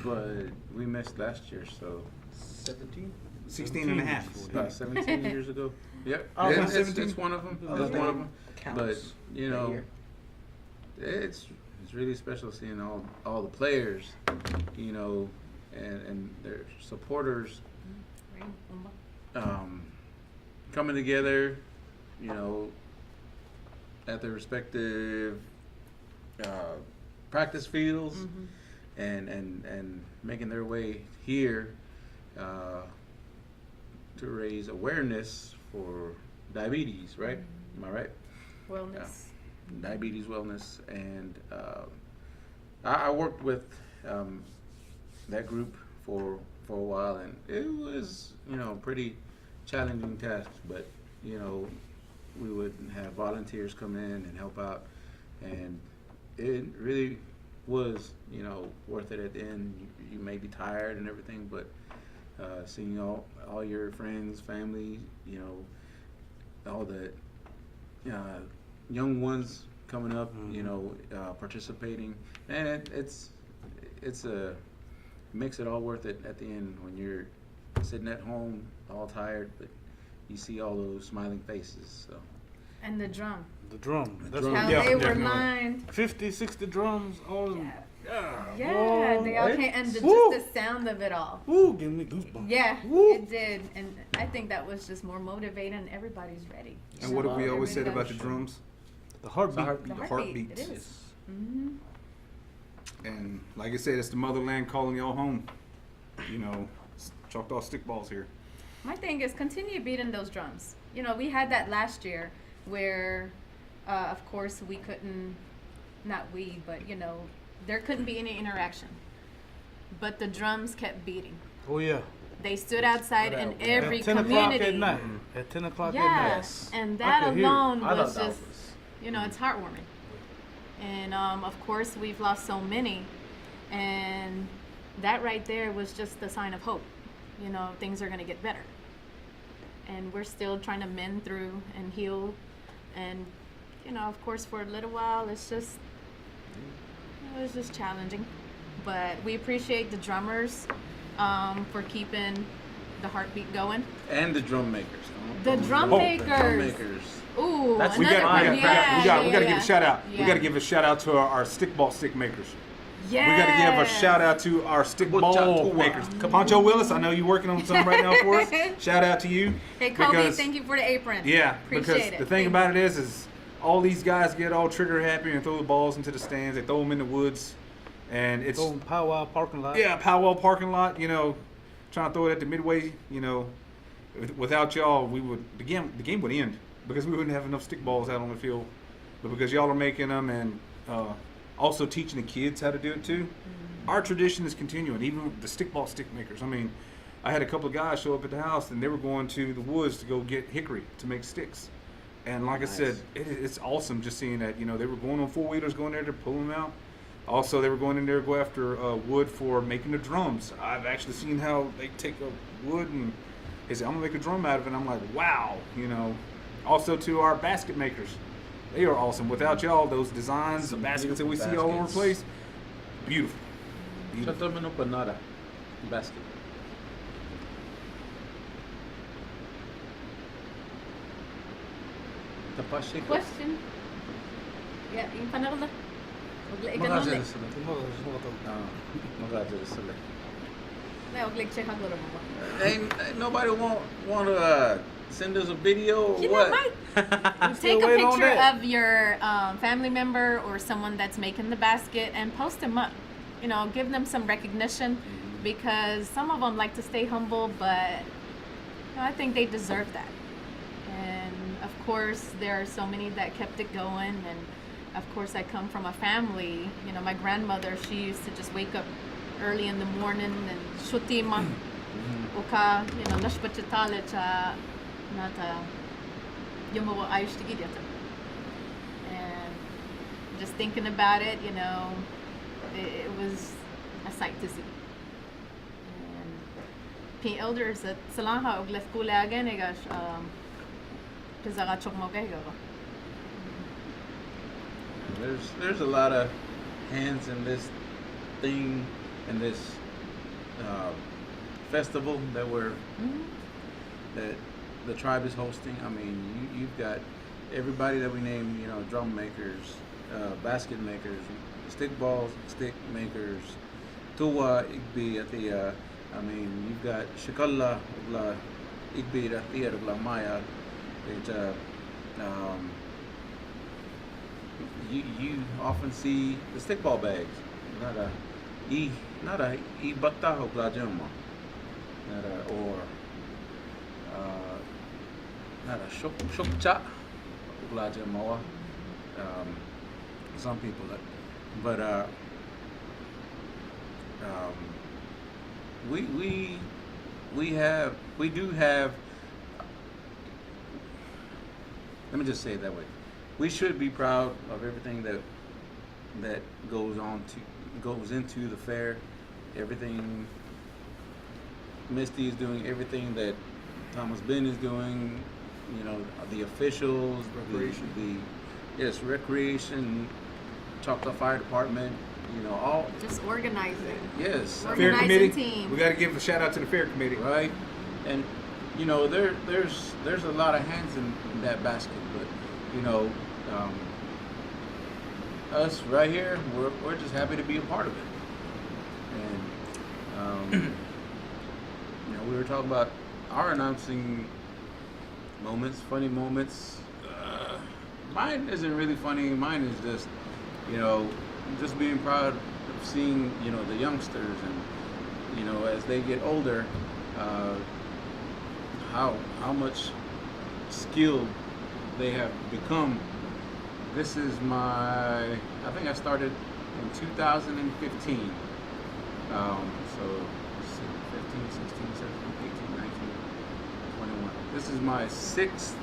But we missed last year, so 17. 16 and a half. about 17 years ago. Yep. Oh, Yeah, yeah, it's 17. one of them. Oh, It's one of them. Counts But you that know, year. it's really special seeing all the players, you know, and their supporters coming together, you know, at their respective practice fields, and making their way here to raise awareness for diabetes, right? Am I right? Wellness. Diabetes wellness, and I worked with that group for a while, and it was, you know, pretty challenging task, but you know, we would have volunteers come in and help out, and it really was, you know, worth it at the end. You may be tired and everything, but seeing all your friends, family, you know, all the young ones coming up, you know, participating, and it makes it all worth it at the end when you're sitting at home all tired, but you see all those smiling faces. So And the drum. The drum. That's drum. what How Yeah, they were definitely. lined. 50, 60 drums, all of them. Yeah, they all what? came, and Woo. just the sound of it all. Woo, give me goosebumps. Yeah, Woo. it did, and I think that was just more motivating. Everybody's ready. And what have we always said about Everybody- the drums? The heartbeat. heartbeat. The The heartbeat. heartbeats. It is. Mm-hmm. And like I said, it's the motherland calling y'all home. You know, Choctaw Stickballs here. My thing is continue beating those drums. You know, we had that last year where, of course, we couldn't, not we, but you know, there couldn't be any interaction. But the drums kept beating. Oh, yeah. They stood outside in every At 10 community. o'clock at night. At 10 o'clock Yeah, at night. and I that could hear it. alone I was thought that just, was. you know, it's heartwarming. And of course, we've lost so many, and that right there was just the sign of hope. You know, things are going to get better. And we're still trying to mend through and heal. And, you know, of course, for a little while, it was just challenging. But we appreciate the drummers for keeping the heartbeat going. and the drum makers. The drum The makers. drum makers. Ooh, That's- We another got one. Yeah, to give a shout out. We Yeah. got to give a shout out to our stickball stick makers. Yeah. We got to give a shout out to our stickball Muchacho. makers. Poncho Willis, I know you're working on something right now for us. Shout out to you. Hey, Kobe, because- thank you for the apron. Yeah, Appreciate because it. the thing Thank about it is all these guys get all trigger happy and throw the balls into the stands. They throw them in the woods, and it's Go in powwow parking lot. yeah, Powell parking lot. You know, trying to throw it at the midway. You know, without y'all, the game would end because we wouldn't have enough stick balls out on the field. But because y'all are making them and also teaching the kids how to do it too, our tradition is continuing. Even with the stickball stick makers. I mean, I had a couple of guys show up at the house and they were going to the woods to go get hickory to make sticks. And like I said, it's awesome just seeing that. You know, they were going on 4-wheelers, going there to pull them out. Also, they were going in there to go after wood for making the drums. I've actually seen how they take a wood and they say, I'm going to make a drum out of it. And I'm like, wow, you know. Also to our basket makers. They are awesome. Without y'all, those designs, the baskets that we see all over the baskets. place, beautiful. Beautiful. Shut up, panada. Basket. Tapashiko. Question. Yeah, yung panahon na. Wag lang Mga ikan dyan sila. Mga dyan sila. Wag lang check ang laro mo. Ain't nobody want to send us a video or You know, what? Mike, still take a waiting on picture that. of your family member or someone that's making the basket and post them up. You know, give them some recognition because some of them like to stay humble, but you know, I think they deserve that. And of course, there are so many that kept it going. And of course, I come from a family. You know, my grandmother, she used to just wake up early in the morning and shutima. Uka, you know, nashpachitale cha nata yumawa ayush tigidiyata. And just thinking about it, you know, it was a sight to see. And P elders at Salaha og left kule again egas pizarachok mo kayo. There's a lot of hands in this thing, in this festival that that the tribe is hosting. I mean, you've got everybody that we named, you know, drum makers, basket makers, stickball stick makers, tuwa igbi atia. I mean, you've got shikalla la igbi atia la maya. You often see the stickball bags, not a batta ho glajuma, not a shukcha glajuma. Some people, but we do have. Let me just say it that way. We should be proud of everything that goes into the fair. Everything Misty is doing, everything that Thomas Ben is doing. You know, the officials, recreation, Choctaw Fire Department. You know, all Just organizing. yes, Fair Organizing committee. team. We got to give a shout out to the fair committee. right? And you know, there's a lot of hands in that basket, but you know, us right here, we're just happy to be a part of it. And you know, we were talking about our announcing moments, funny moments. Mine isn't really funny. Mine is just, you know, just being proud of seeing, you know, the youngsters and, you know, as they get older, how much skilled they have become. This is I think I started in 2015. So 15, 16, 17, 18, 19, 21. This is my sixth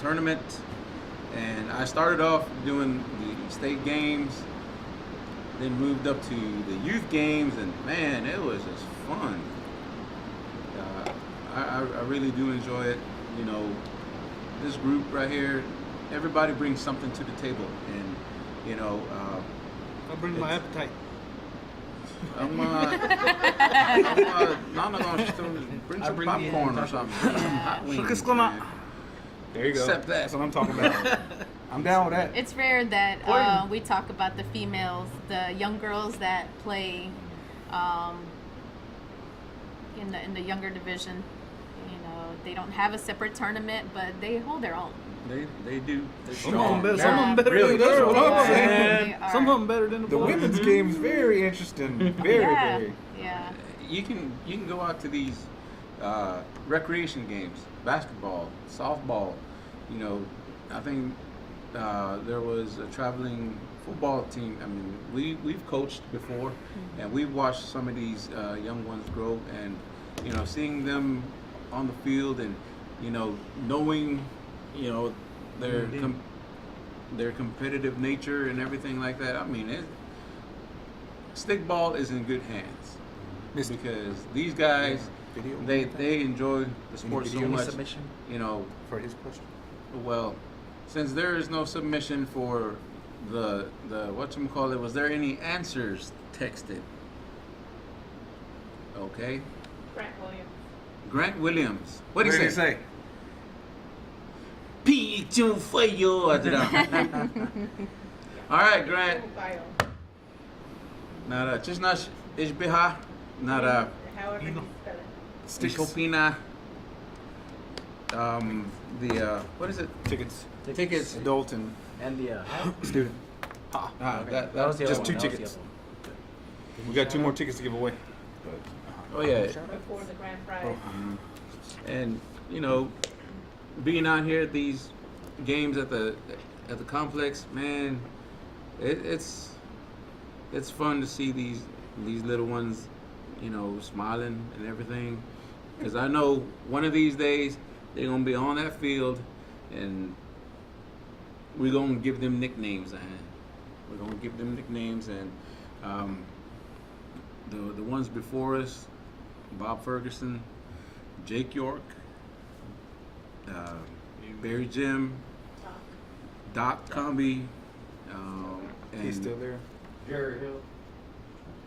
tournament, and I started off doing the state games, then moved up to the youth games, and man, it was just fun. I really do enjoy it. You know, this group right here, everybody brings something to the table, and you know, I bring my appetite. I'm gonna bring some popcorn or something. Hot wings, man. There you go. Accept that. That's what I'm talking about. I'm down with that. It's rare that we talk about the females, the young girls that play in the younger division. You know, they don't have a separate tournament, but they hold their own. They do. They're Some of them strong. better Really, than that's the what girls. I'm saying. They are. Some of them better than the The boys. women's game is very interesting. Very, Yeah, very. yeah. You can go out to these recreation games, basketball, softball. You know, I think there was a traveling football team. I mean, we've coached before, and we've watched some of these young ones grow, and you know, seeing them on the field, and you know, knowing, you know, their competitive nature and everything like that. I mean, Stickball is in good hands because these guys, they enjoy the sport so much. Submission? You know, For his question. well, since there is no submission for the whatchamacallit, was there any answers texted? Okay. Grant Williams. Grant Williams. What did What he did say? he say? P2 for you. All right, Grant. Bio. Nara, Chisnash Ishbiha. Nara, However you spell it. Stishopina. What is it? Tickets. Tickets. Adult and And the student. That was the just other two one. That was the tickets. other one. We got 2 more tickets to give away. Oh yeah. Before the grand prize. And you know, being out here at these games at the complex, man, it's fun to see these little ones, you know, smiling and everything. Because I know one of these days they're gonna be on that field, and we're gonna give them nicknames, and the ones before us, Bob Ferguson, Jake York, Barry Jim, Doc Comby, and He's still there. Jerry Hill.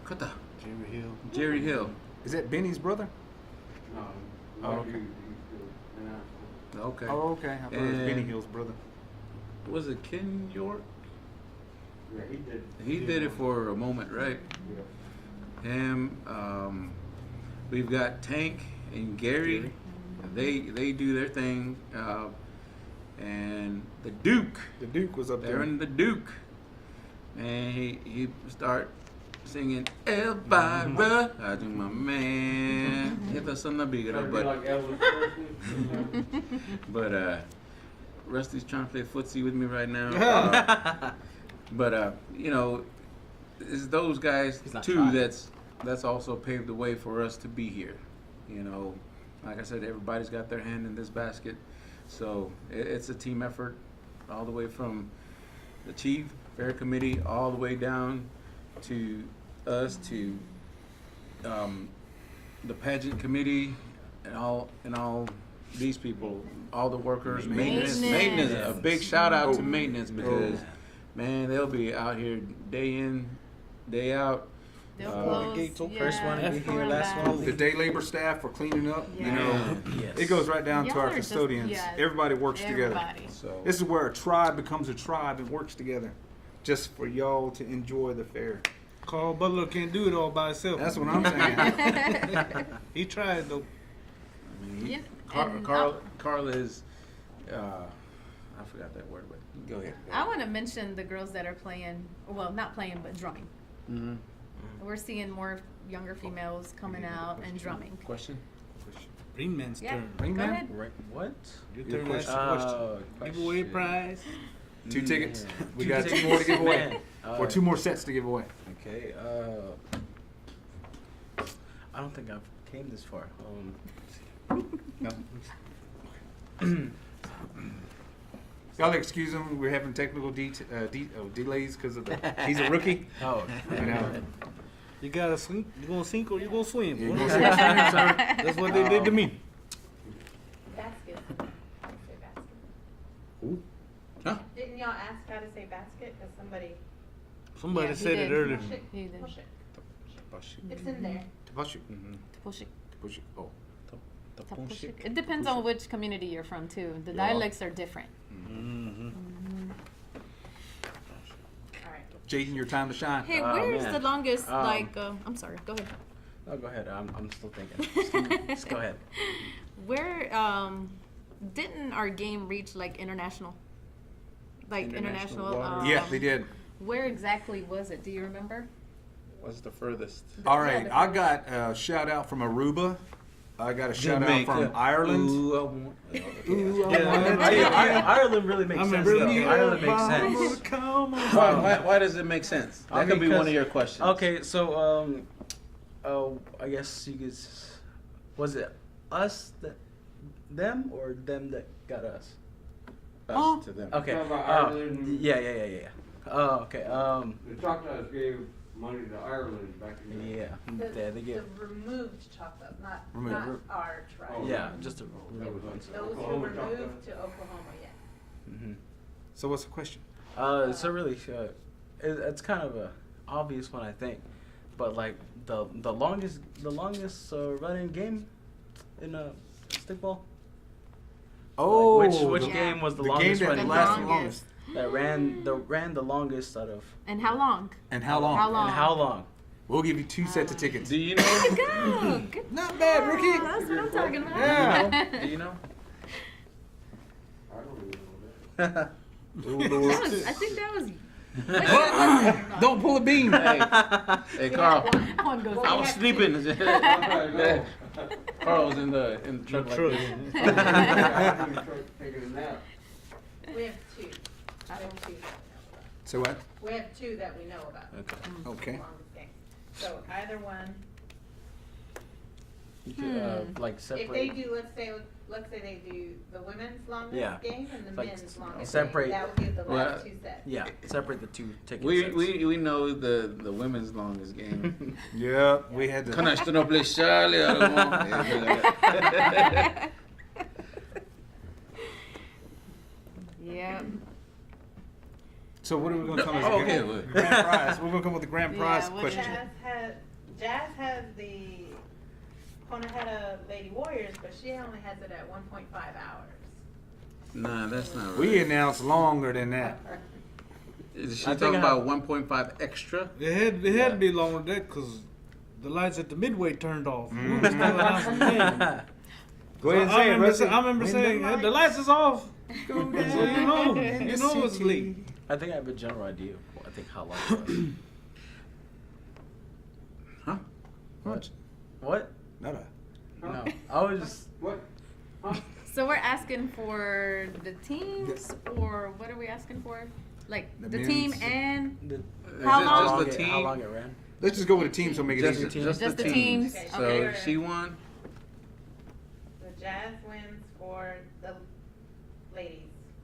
Kata, Jerry Hill. Jerry Hill. Is that Benny's brother? No. Oh, okay. Okay. Oh, okay. I thought it was And- Benny Hill's brother. Was it Ken York? Yeah, he did. He did it for a moment, right? Yeah. Him. We've got Tank and Gary. They do their thing. And the Duke. The Duke was up there. They're in the Duke. And he start singing Elvira. I do my man. Hit us on the beat, Trying to be but like Elvis Presley. but Rusty's trying to play footsie with me right now. But you know, it's those guys He's not too trying. that's also paved the way for us to be here. You know, like I said, everybody's got their hand in this basket, so it's a team effort, all the way from the chief, fair committee, all the way down to us, to the pageant committee, and all these people, all the workers, maintenance. A big shout out to maintenance, because man, they'll be out here day in, day out. They'll Gate close. till first one to be before here, last that. one to The day labor staff for cleaning up. You know, Yes. it goes right down to Y'all our are just- custodians. yeah, Everybody works together. Everybody. So This is where a tribe becomes a tribe and works together, just for y'all to enjoy the fair. Carl Butler can't do it all by himself. That's what I'm saying. He tried though. I mean, Yeah, and, Carl is, I forgot that word, but go ahead. I want to mention the girls that are playing, well, not playing, but drumming. Mm-hmm. We're seeing more younger females coming out and drumming. Question? Ringman's Yeah. turn. Go Ringman? ahead. Right, what? Your Your turn to ask question. a question. Give away a prize. 2 tickets. We Two got 2 tickets. more to give away, Man, or 2 more sets to give away. Okay. I don't think I've came this far. Y'all excuse him. We're having technical delays because of he's a rookie. Oh. You know. You gotta sink. You gonna sink or you gonna swim? You One gonna of sink the or swim, two. sir? That's what they did to me. Basket. How to say basket. Huh? Didn't y'all ask how to say basket? Cause somebody Somebody Yeah, he said it did. earlier. push it. He did. Push it. Mm-hmm. It's in there. Push it. Push it. Push it. Oh. To push it. It depends on which community you're from too. The Yeah. dialects are different. Mm-hmm. All right. Jaden, your time to shine. Hey, Oh, where's man. the longest? Um, I'm sorry. Go ahead. No, go ahead. I'm still thinking. Just go ahead. Where didn't our game reach like international? Like international. International water. Yeah, they did. Where exactly was it? Do you remember? What's the furthest? All right, I got a shout out from Aruba. I got a shout out Jamaica. from Ireland. Ooh, I want- Ooh, I Yeah, wanna Ireland really makes sense. Though. Ireland makes sense. Come on. Why does it make sense? That could be Because- one of your questions. Okay, so I guess you could. Was it us that, them, or them that got us? Us to them. Okay. Talking about Ireland. Yeah. Oh, okay. The Choctaws gave money to Ireland back in the Yeah. Yeah, they get. The removed Choctaws, not Removed. our tribe. Oh, Yeah, just a. That was Those who Oklahoma removed Choctaws. to Oklahoma, yeah. Mm-hmm. So what's the question? So really, it's kind of a obvious one, I think, but like the longest running game in stickball. Oh, Which the game was the game longest that running? lasted game? longest. That ran the longest out of. And how long? And how long? How long? And how long? We'll give you 2 sets of tickets. Do you know? Go. Good Not bad, rookie. job. That's what I'm talking about. Yeah. Do you know? I don't even know that. I think that was. Don't pull a beam. Hey, Carl. I want to go. I was sleeping. Carl was in the truck like this. Taking a nap. We have two. I have two. So what? We have two that we know about. Okay. Okay. Longest game. So either one, You could like if they separate. do, let's say, let's say they do the women's longest Yeah. game and the Like, men's longest separate- game. That would give the Well, last 2 sets. Yeah, separate the 2 ticket We sets. we know the women's longest game. Yeah, we had to. Constantly Charlie. I don't want. Yeah. So what are we gonna come as Oh, a okay, grand, well. grand prize? We're gonna come with the grand Yeah, prize what- question. Jazz has the Conaheta Lady Warriors, but she only has it at 1.5 hours. Nah, that's not right. We announced longer than that. Is she I think talking I about 1.5 extra? It had to be longer than that because the lights at the midway turned off. We were still announcing the game. Go ahead and I say it, remember, Rusty. I remember saying, the lights is off. So you know it's late. I think I have a general idea of I think how long it was. Huh? What? What? Nada. No. I was just What? So we're asking for the teams, or what are we asking for? Like The the team men's. and the, How Is it long? just the how team? long it ran. Let's just go with the team so make it Just, easier. just Just the the teams. teams. Okay. So she won. The Jazz wins for the ladies.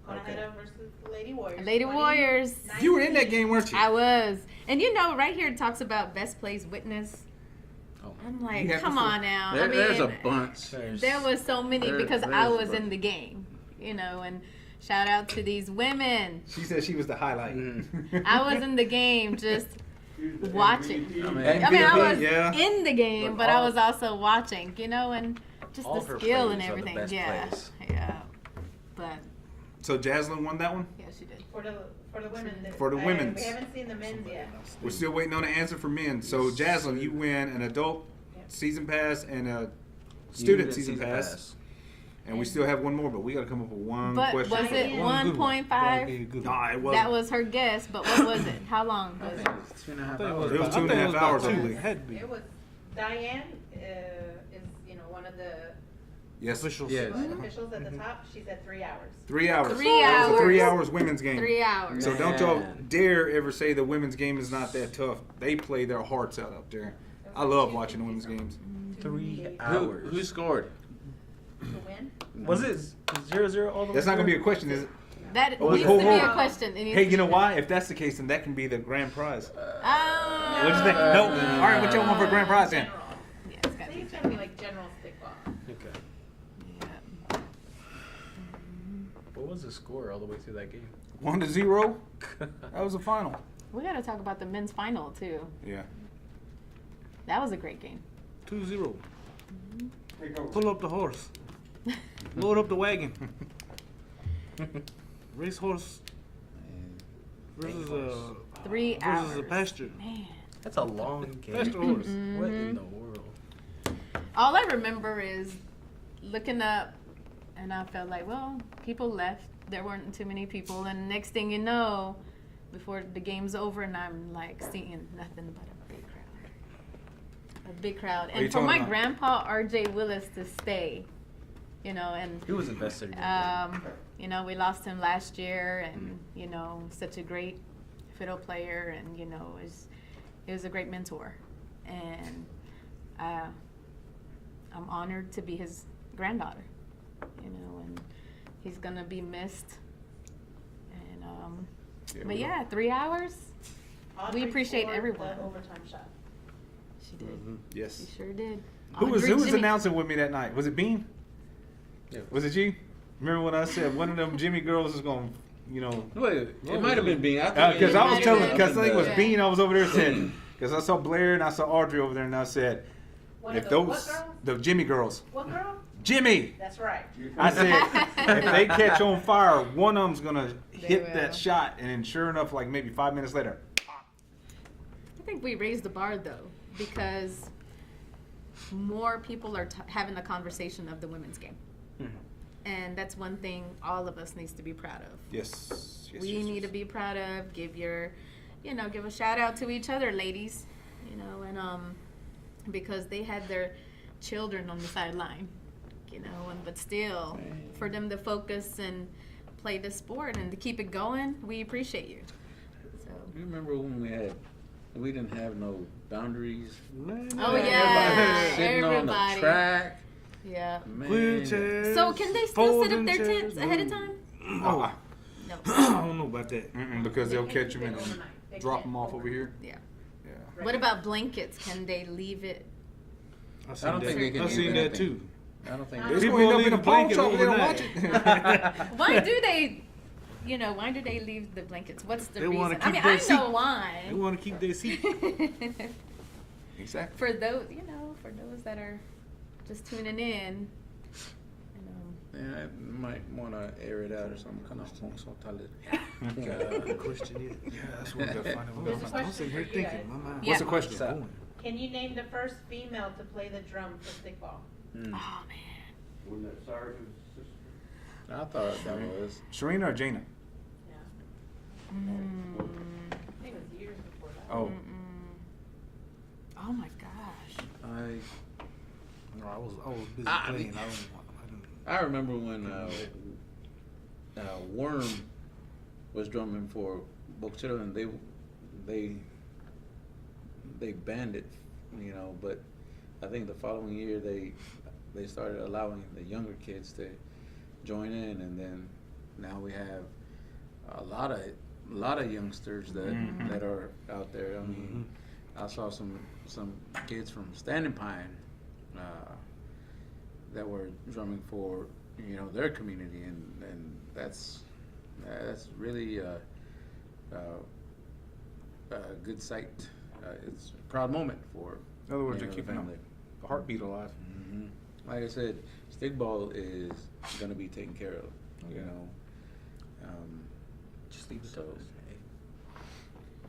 Conaheta Okay. versus the Lady Warriors. Lady 20, Warriors. You were in that game, weren't you? I was, and you know, right here it talks about best plays witness. Oh. I'm You like, have come to- on now. There, I mean, there's a bunch. there was so many There- because there's I a was bunch. in the game, you know, and shout out to these women. She said she was the highlight. I was in the game just watching. I mean, I mean, I was Yeah. in the game, But but I all- was also watching, you know, and just All the her skill and plays are the everything. best Yeah, plays. yeah. But So Jaslyn won that one? yeah, she did. For the women. For the women's. We haven't seen the men's yet. We're still waiting on the answer for men. So Jaslyn, you win an adult season pass and a student season pass. And we still have one more, but we got to come up with one But question. was it One good one. 1.5? Nah, it wasn't. That was her guess, but what was it? How long I was think it? it's 2.5 I think hours. It was 2.5 hours, I believe. Had to be. It was Diane is one of the Yes. Officials. Yes. officials at the top. She said 3 hours. 3 hours. 3 It was a hours. 3 hours women's game. 3 hours. So don't y'all Man. dare ever say the women's game is not that tough. They play their hearts out up there. I love watching the women's games. 3 Who, hours. who scored? To win. Was it 0-0 all the way? That's not gonna be a through? question, is it? That Oh, needs hold to be on. a question. It needs Hey, to you know be- why? If that's the case, then that can be the grand prize. Oh. What you think? No. All right, what y'all want for grand prize then? General. Yeah, it's I gotta think be it's gonna be like general stickball. Okay. Yeah. What was the score all the way through that game? 1-0. That was the final. We gotta talk about the men's final too. Yeah. That was a great game. 2-0. Pull up the horse. Load up the wagon. Racehorse versus a 3 hours. versus a pasture. Man. That's a long game. Pasture horse. What in the world? All I remember is looking up, and I felt like, well, people left. There weren't too many people, and next thing you know, before the game's over, and I'm like seeing nothing but a big crowd. A big crowd. you And for talking my about? grandpa, R.J. Willis, to stay, you know, and He was invested. you know, we lost him last year, and you know, such a great fiddle player, and you know, he was a great mentor, and I'm honored to be his granddaughter, you know, and he's gonna be missed. And but yeah, 3 hours. Audrey appreciate scored everyone. The overtime shot. She did. Yes. She sure did. Who was Jimmy. announcing with me that night? Was it Bean? Yeah. Was it you? Remember when I said one of them Jimmy girls is gonna, you know? Wait, it might have been Bean. Because I was It telling, might have because I think it was been. Bean. I was over there saying, because I saw Blair and I saw Audrey over there, and I said, One if of the what those girls? the Jimmy girls, What girl? Jimmy. That's right. I said, if they catch on fire, one of them's gonna hit will. that shot, and then sure enough, like maybe 5 minutes later, I think we raised the bar though, because more people are having the conversation of the women's game. And that's one thing all of us needs to be proud of. yes, yes, We yes, need yes. to be proud of, give a shout out to each other, ladies, you know, and because they had their children on the sideline, you know, but still for them to focus and play the sport and to keep it going, we appreciate you. So. You remember when we didn't have no boundaries? Man, Oh, everybody- yeah. Sitting on the everybody. track. Yeah. Wheelchairs. So can they still set up folding their chairs. tents ahead of time? Oh, No. I don't know about that. Because they'll They catch can't them keep it and overnight. They drop can't them off over here. Yeah. Yeah. What about blankets? Can they leave it? I I don't think they can I've do seen that anything. too. I don't think. It's People gonna end up leave in a the pawn blanket shop there and watch overnight. it. Why do they? Why do they leave the blankets? What's the They reason? wanna I keep mean, their I seat. know They why. want to keep their seat. Exactly. For those, for those that are just tuning in, Yeah, I might want to air it out or something. Kind of Question is, yeah, that's what we gotta find out. There's a I'm sitting here question for you thinking, guys. my mind. Yeah. What's the question? Going. Can you name the first female to play the drum for stickball? oh man, When that sergeant's sister. I thought that was. Sharina or Jaina? Yeah. Mm. I think it was years before that. Oh, Oh my gosh. No, I was busy I playing. mean- I didn't. I remember when Worm was drumming for Boxero, and they banned it, But I think the following year they started allowing the younger kids to join in, and then now we have a lot of youngsters that are out there. I mean, I saw some kids from Standing Pine that were drumming for their community, and that's really a good sight. It's a proud moment for. in other words, the you're keeping family. the heartbeat alive. Like I said, Stickball is going to be taken care of. Just leave it to us.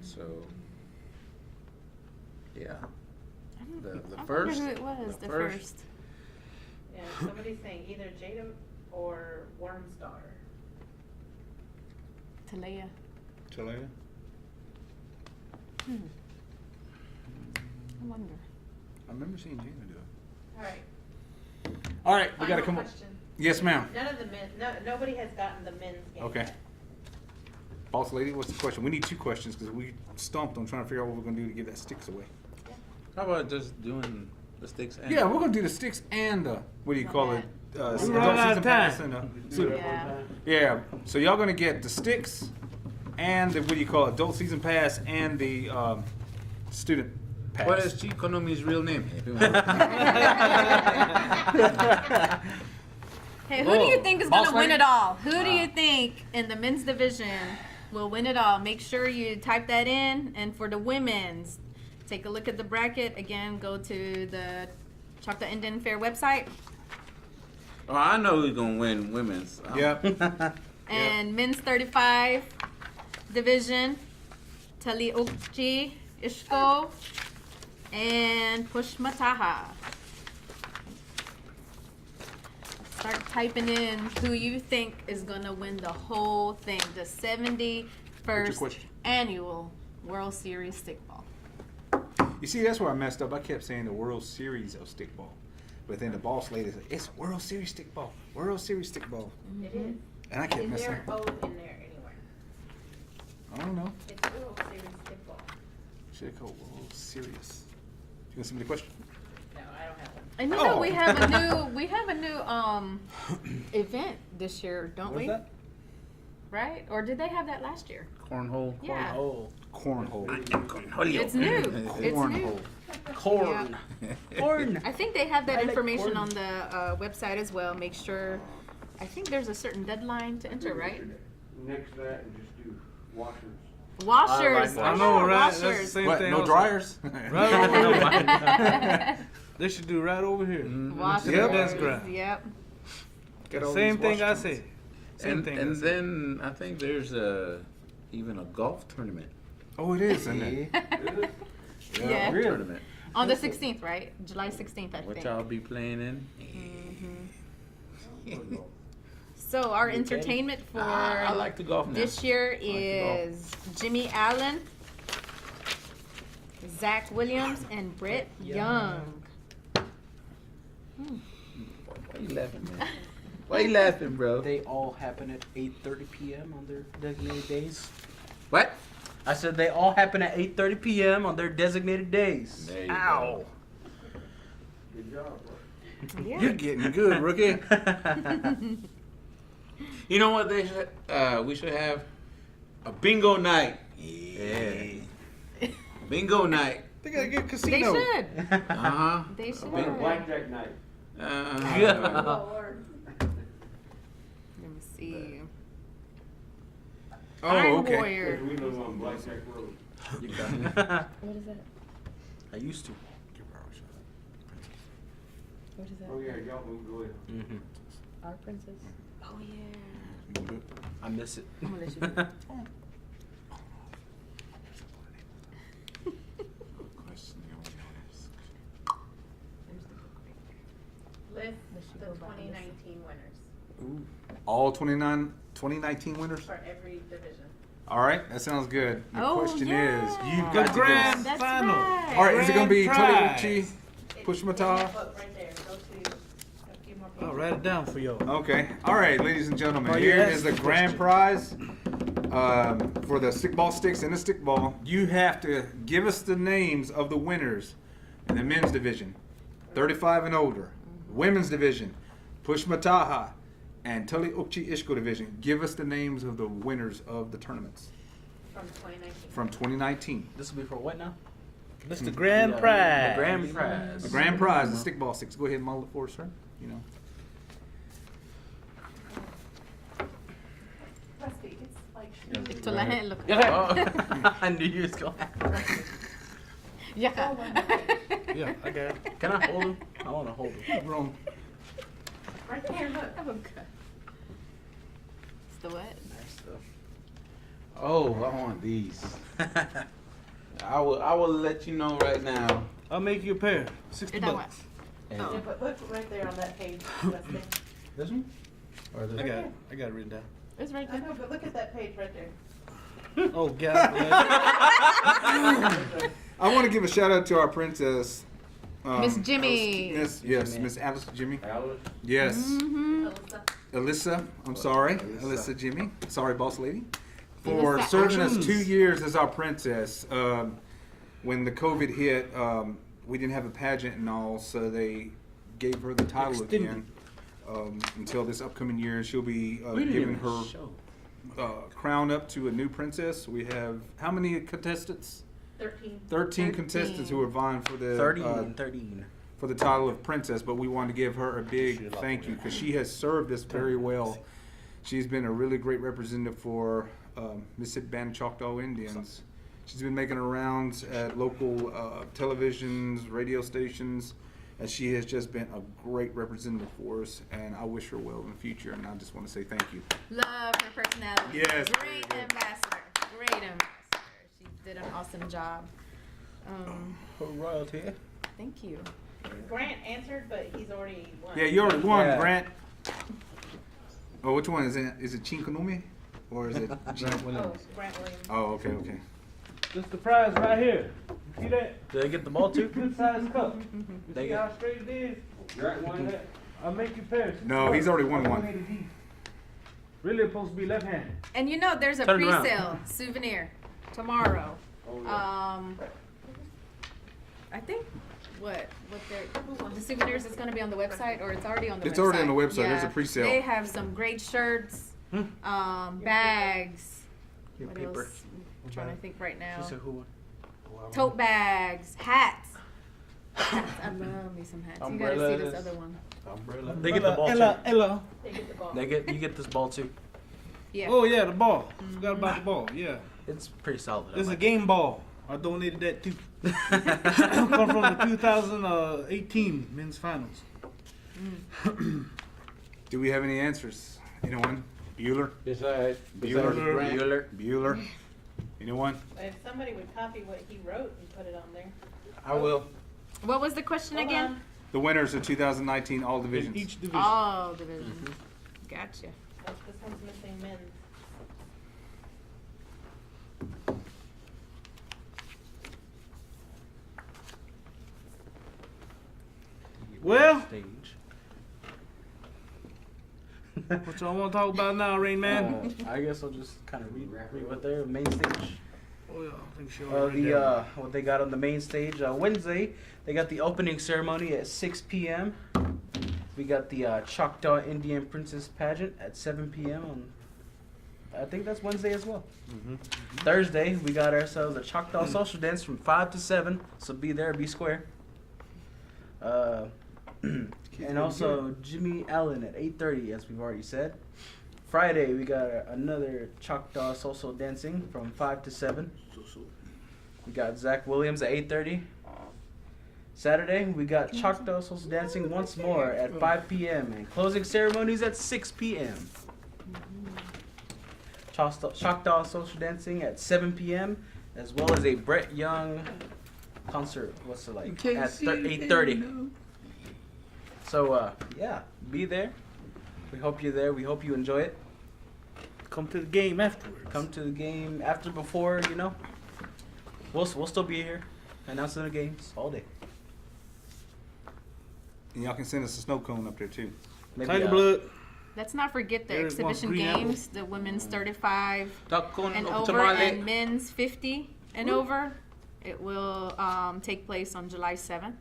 So yeah, the I first. wonder who it was. The first. Yeah, somebody's saying either Jada or Worm's daughter. Talea. Chalea? I wonder. I remember seeing Jaina do it. All right. All right, we got to Final come up. question. Yes, ma'am. None of the men. Nobody has gotten the men's game. Okay. yet. Boss lady, what's the question? We need 2 questions because we stumped on trying to figure out what we're going to do to give that sticks away. How about just doing the sticks? And Yeah, we're going to do the sticks and what do you call it? We Adult ran out season of pass time. and Do it Yeah. at one time. yeah. So y'all going to get the sticks and the adult season pass and the student pass. What is Chikonomi's real name? Hey, who do you think is Boss going to win lady? it all? Who do you think in the men's division will win it all? Make sure you type that in. And for the women's, take a look at the bracket. Again, go to the Chalk the Indian Fair website. Oh, I know who's gonna win women's. Yep. And men's 35 division, Tali Okji Ishko and Pushmataha. Start typing in who you think is going to win the whole thing, the 71st question? annual World Series Stickball. You see, that's where I messed up. I kept saying the World Series of Stickball. But then the boss lady said, it's World Series Stickball. World Series Stickball. It is. And I kept Is messing there up. an O in there anywhere? I don't know. It's World Series stickball. Should have called World Series. You want to see me the question? No, I don't have one. And Oh. we have a new event this year, don't we? What's that? Right? Or did they have that last year? Cornhole. Yeah. Oh, Cornhole. It's new. It's new. Cornhole. corn. Corn. I think they have that I like information corn. on the website as well. Make sure. I think there's a certain deadline to enter, right? Next to that and just do washers. Washers. I I know, right? That's the Washers. same What, thing. no also. dryers? Right over here. They should do right over here. Washers. Yep, that's great. Yep. Get all Same these thing I Washingtons. say. Same And, thing. I and say. then I think there's even a golf tournament. Oh, it is, isn't it? Yeah. Really? Tournament. On the 16th, right? July 16th, I Which think. I'll be playing in. So our entertainment for I like to golf now. this year to golf. is Jimmy Allen, Zach Williams, and Britt Young. Why you laughing, man? Why you laughing, bro? They all happen at 8:30 p.m. on their designated days. What? I said they all happen at 8:30 p.m. on their designated days. There you Ow. go. Good job, bro. Yeah. You're getting good, rookie. You know what they should? We should have a bingo night. Yeah. Bingo night. They gotta get a They casino. should. Uh-huh. They should. big Blackjack night. Lord. Let me see. Oh, Iron okay. Warrior. We live on Blackjack Road. You got it. What is that? I used to. What is that? Oh yeah, y'all moved away. Mm-hmm. Our princess. Oh yeah. I miss it. I'm gonna let you do it. List the 2019 winners All 2019 winners? for every division. All right, that sounds good. The Oh, question yeah. is, you've The got to grand guess. That's final. right. All right, is it going to be Grand Tony prize. Push In Matah? that book right there. Go to a few more pages. I'll write it down for y'all. Okay. All right, ladies and gentlemen, Oh, here yeah, is that's the the grand prize for the stickball sticks and the stickball. You have to give us the names of the winners in the men's division, 35 and older, women's division, Push Mataha, and Tuli Ukchi Ishko division. Give us the names of the winners of the tournaments From 2019. from 2019. This will be for what now? That's the grand The prize. grand prize. The grand prize, the stickball sticks. Go ahead and model it for us, sir. You know. Rusty, it's like To la gente look. Oh, I knew you was going to Yeah. Yeah, I got it. Can I hold him? I want to hold him. Wrong. right there, look. Oh god. It's the what? Nice stuff. Oh, I want these. I will let you know right now. I'll make you a pair. 60 Is that bucks. Yeah, but look right there on that page, Rusty. This one? Or I got it. I got it written down. It's right I there. know, but look at that page right there. Oh God. I want to give a shout out to our princess, Miss Jimmy. Miss Miss Alice Jimmy. Alice. Yes, Mm-hmm. Alyssa. Alyssa. I'm sorry, Alyssa Jimmy. Sorry, boss lady, for Alyssa serving us Adams. 2 years as our princess. When the COVID hit, we didn't have a pageant and all, so they gave her the title Extended. again until this upcoming year. She'll be We didn't giving even her show. crown up to a new princess. We have how many contestants? 13. 13 contestants who are vying for the 30 and 13. for the title of princess, but we wanted to give her a big thank you because she has served us very well. She's been a really great representative for Mississippi Band Choctaw Indians. She's been making her rounds at local televisions, radio stations, and she has just been a great representative for us, and I wish her well in the future, and I just want to say thank you. Love her personality. Yes. Great ambassador. Great ambassador. She did an awesome job. Her royalty. Thank you. Grant answered, but he's already won. Yeah, you already won, Yeah. Grant. Oh, which one is it? Is it Chinkanumi? Or is it Oh, Grant Williams. Oh, okay, okay. This the prize right here. See that? Did I get the ball too? Good sized cup. They See get- how straight it is? Grant won that. I'll make you pairs. No, he's already won one. Really supposed to be left handed. And you know, there's a Turn it around. pre-sale souvenir tomorrow. Oh, yeah. I think the souvenirs is going to be on the website, or it's already on the website. It's already on the website. There's a Yeah. pre-sale. They have some great shirts, bags. Your What paper. else? I'm trying to think right now. She said who won? Tote bags, hats. Hats. I love me some hats. You gotta see this Umbrellas. other one. Umbrella. They get the ball Ella, too. Ella. They get the ball. You get this ball too. Yeah. Oh yeah, the ball. Forgot about the ball. Yeah, It's pretty solid. this is a game ball. I donated that too. Come from the 2018 men's finals. Do we have any answers? Anyone? Bueller? Besides Bueller? Grant. Bueller? Anyone? If somebody would copy what he wrote and put it on there. I will. What was the question Hold again? on. The winners of 2019 all In divisions. each division. All divisions. Gotcha. Oh, this one's missing men's. Well, Stage. what y'all want to talk about now, Rain Man? I guess I'll just kind of read what their main stage. Oh yeah, I think she already What they got on the main stage Wednesday. They got the opening ceremony at 6 p.m. We got the Choctaw Indian Princess pageant at 7 p.m. on, I think that's Wednesday as well. Thursday, we got ourselves a Choctaw social dance from 5 to 7, so be there, be square. And also Jimmy Allen at 8:30, as we've already said. Friday, we got another Choctaw social dancing from 5 to 7. We got Zach Williams at 8:30. Saturday, we got Choctaw social dancing once more at 5 p.m. and closing ceremonies at 6 p.m. Choctaw social dancing at 7 p.m. as well as a Brett Young concert. What's it like? At 8:30. So yeah, be there. We hope you're there. We hope you enjoy it. Come to the game afterwards. Come to the game after, before, you know. We'll still be here announcing the games all day. And y'all can send us a snow cone up there too. Maybe, Tiger Blood. Let's not forget the There's one exhibition green games, the women's 35 and over tamale. and men's 50 and over. It will take place on July 7th.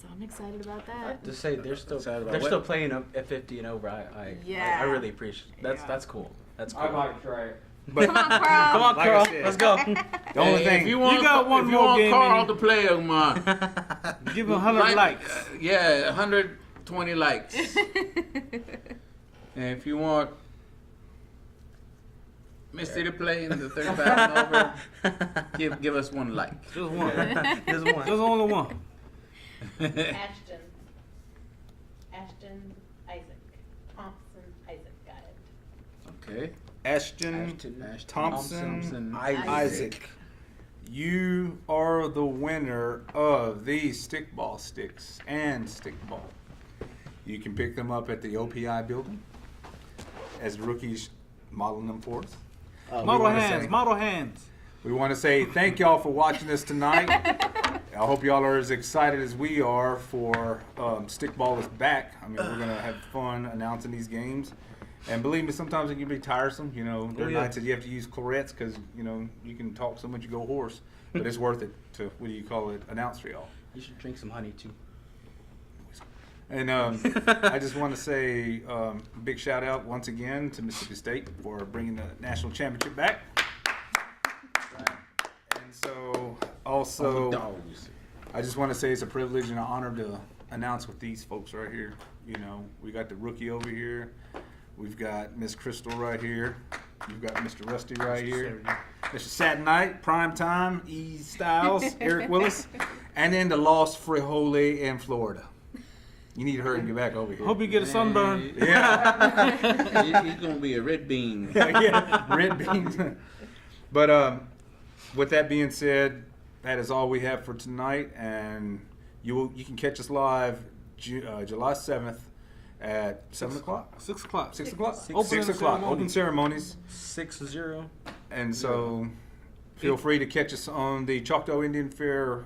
So I'm excited about that. To say they're still Excited about they're what? still playing at 50 and over. I really appreciate that's cool. That's cool. I might try it. But Come on, Carl. Come on, Like I Carl. said. Let's go. the only thing if you want, got one if you more want game Carl in to play him, man. Give him 100 likes. Yeah, 120 likes. And if you want Misty to play in the 35 and over, give us one like. Just one. There's There's one. only one. Ashton Isaac. Thompson Isaac got it. Okay. Ashton Thompson Isaac. You are the winner of the Stickball sticks and Stickball. You can pick them up at the OPI building as the rookies modeling them for us. Model hands. We want to say thank y'all for watching us tonight. I hope y'all are as excited as we are for Stickball is back. I mean, we're going to have fun announcing these games. And believe me, sometimes it can be tiresome. You know, there are nights that you have to use clarettes because, you know, you can talk so much you go hoarse. But it's worth it to, announce for y'all. You should drink some honey too. And I just want to say big shout out once again to Mississippi State for bringing the national championship back. And so also, I just want to say it's a privilege and an honor to announce with these folks right here. You know, we got the rookie over here. We've got Miss Crystal right here. You've got Mr. Rusty right here. Mr. Saturday Night, Prime Time, E. Styles, Eric Willis, and then the Lost Frijole in Florida. You need to hurry and get back over here. Hope you get a sunburn. Yeah. He's going to be a red bean. Yeah, red beans. But with that being said, that is all we have for tonight. And you can catch us live July 7th at 7 o'clock. 6 o'clock. 6 o'clock. Opening 6 o'clock. ceremony. Open ceremonies. 6-0. And so feel free to catch us on the Choctaw Indian Fair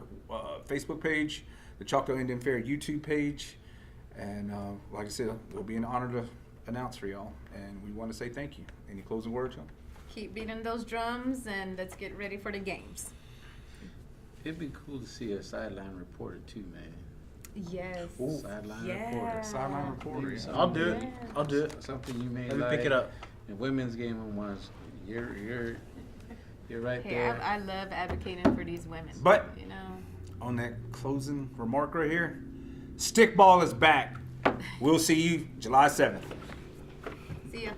Facebook page, the Choctaw Indian Fair YouTube page. And like I said, it'll be an honor to announce for y'all. And we want to say thank you. Any closing words, y'all? Keep beating those drums and let's get ready for the games. It'd be cool to see a sideline reporter too, man. Yes. Sideline Yeah. reporter. Sideline reporter. Yeah. I'll do it. Yeah. I'll do it. Something you may Let me like. pick it up. The women's game on once. You're right Hey, there. I love advocating for these women. But- you know, On that closing remark right here, Stickball is back. We'll see you July 7th. see ya.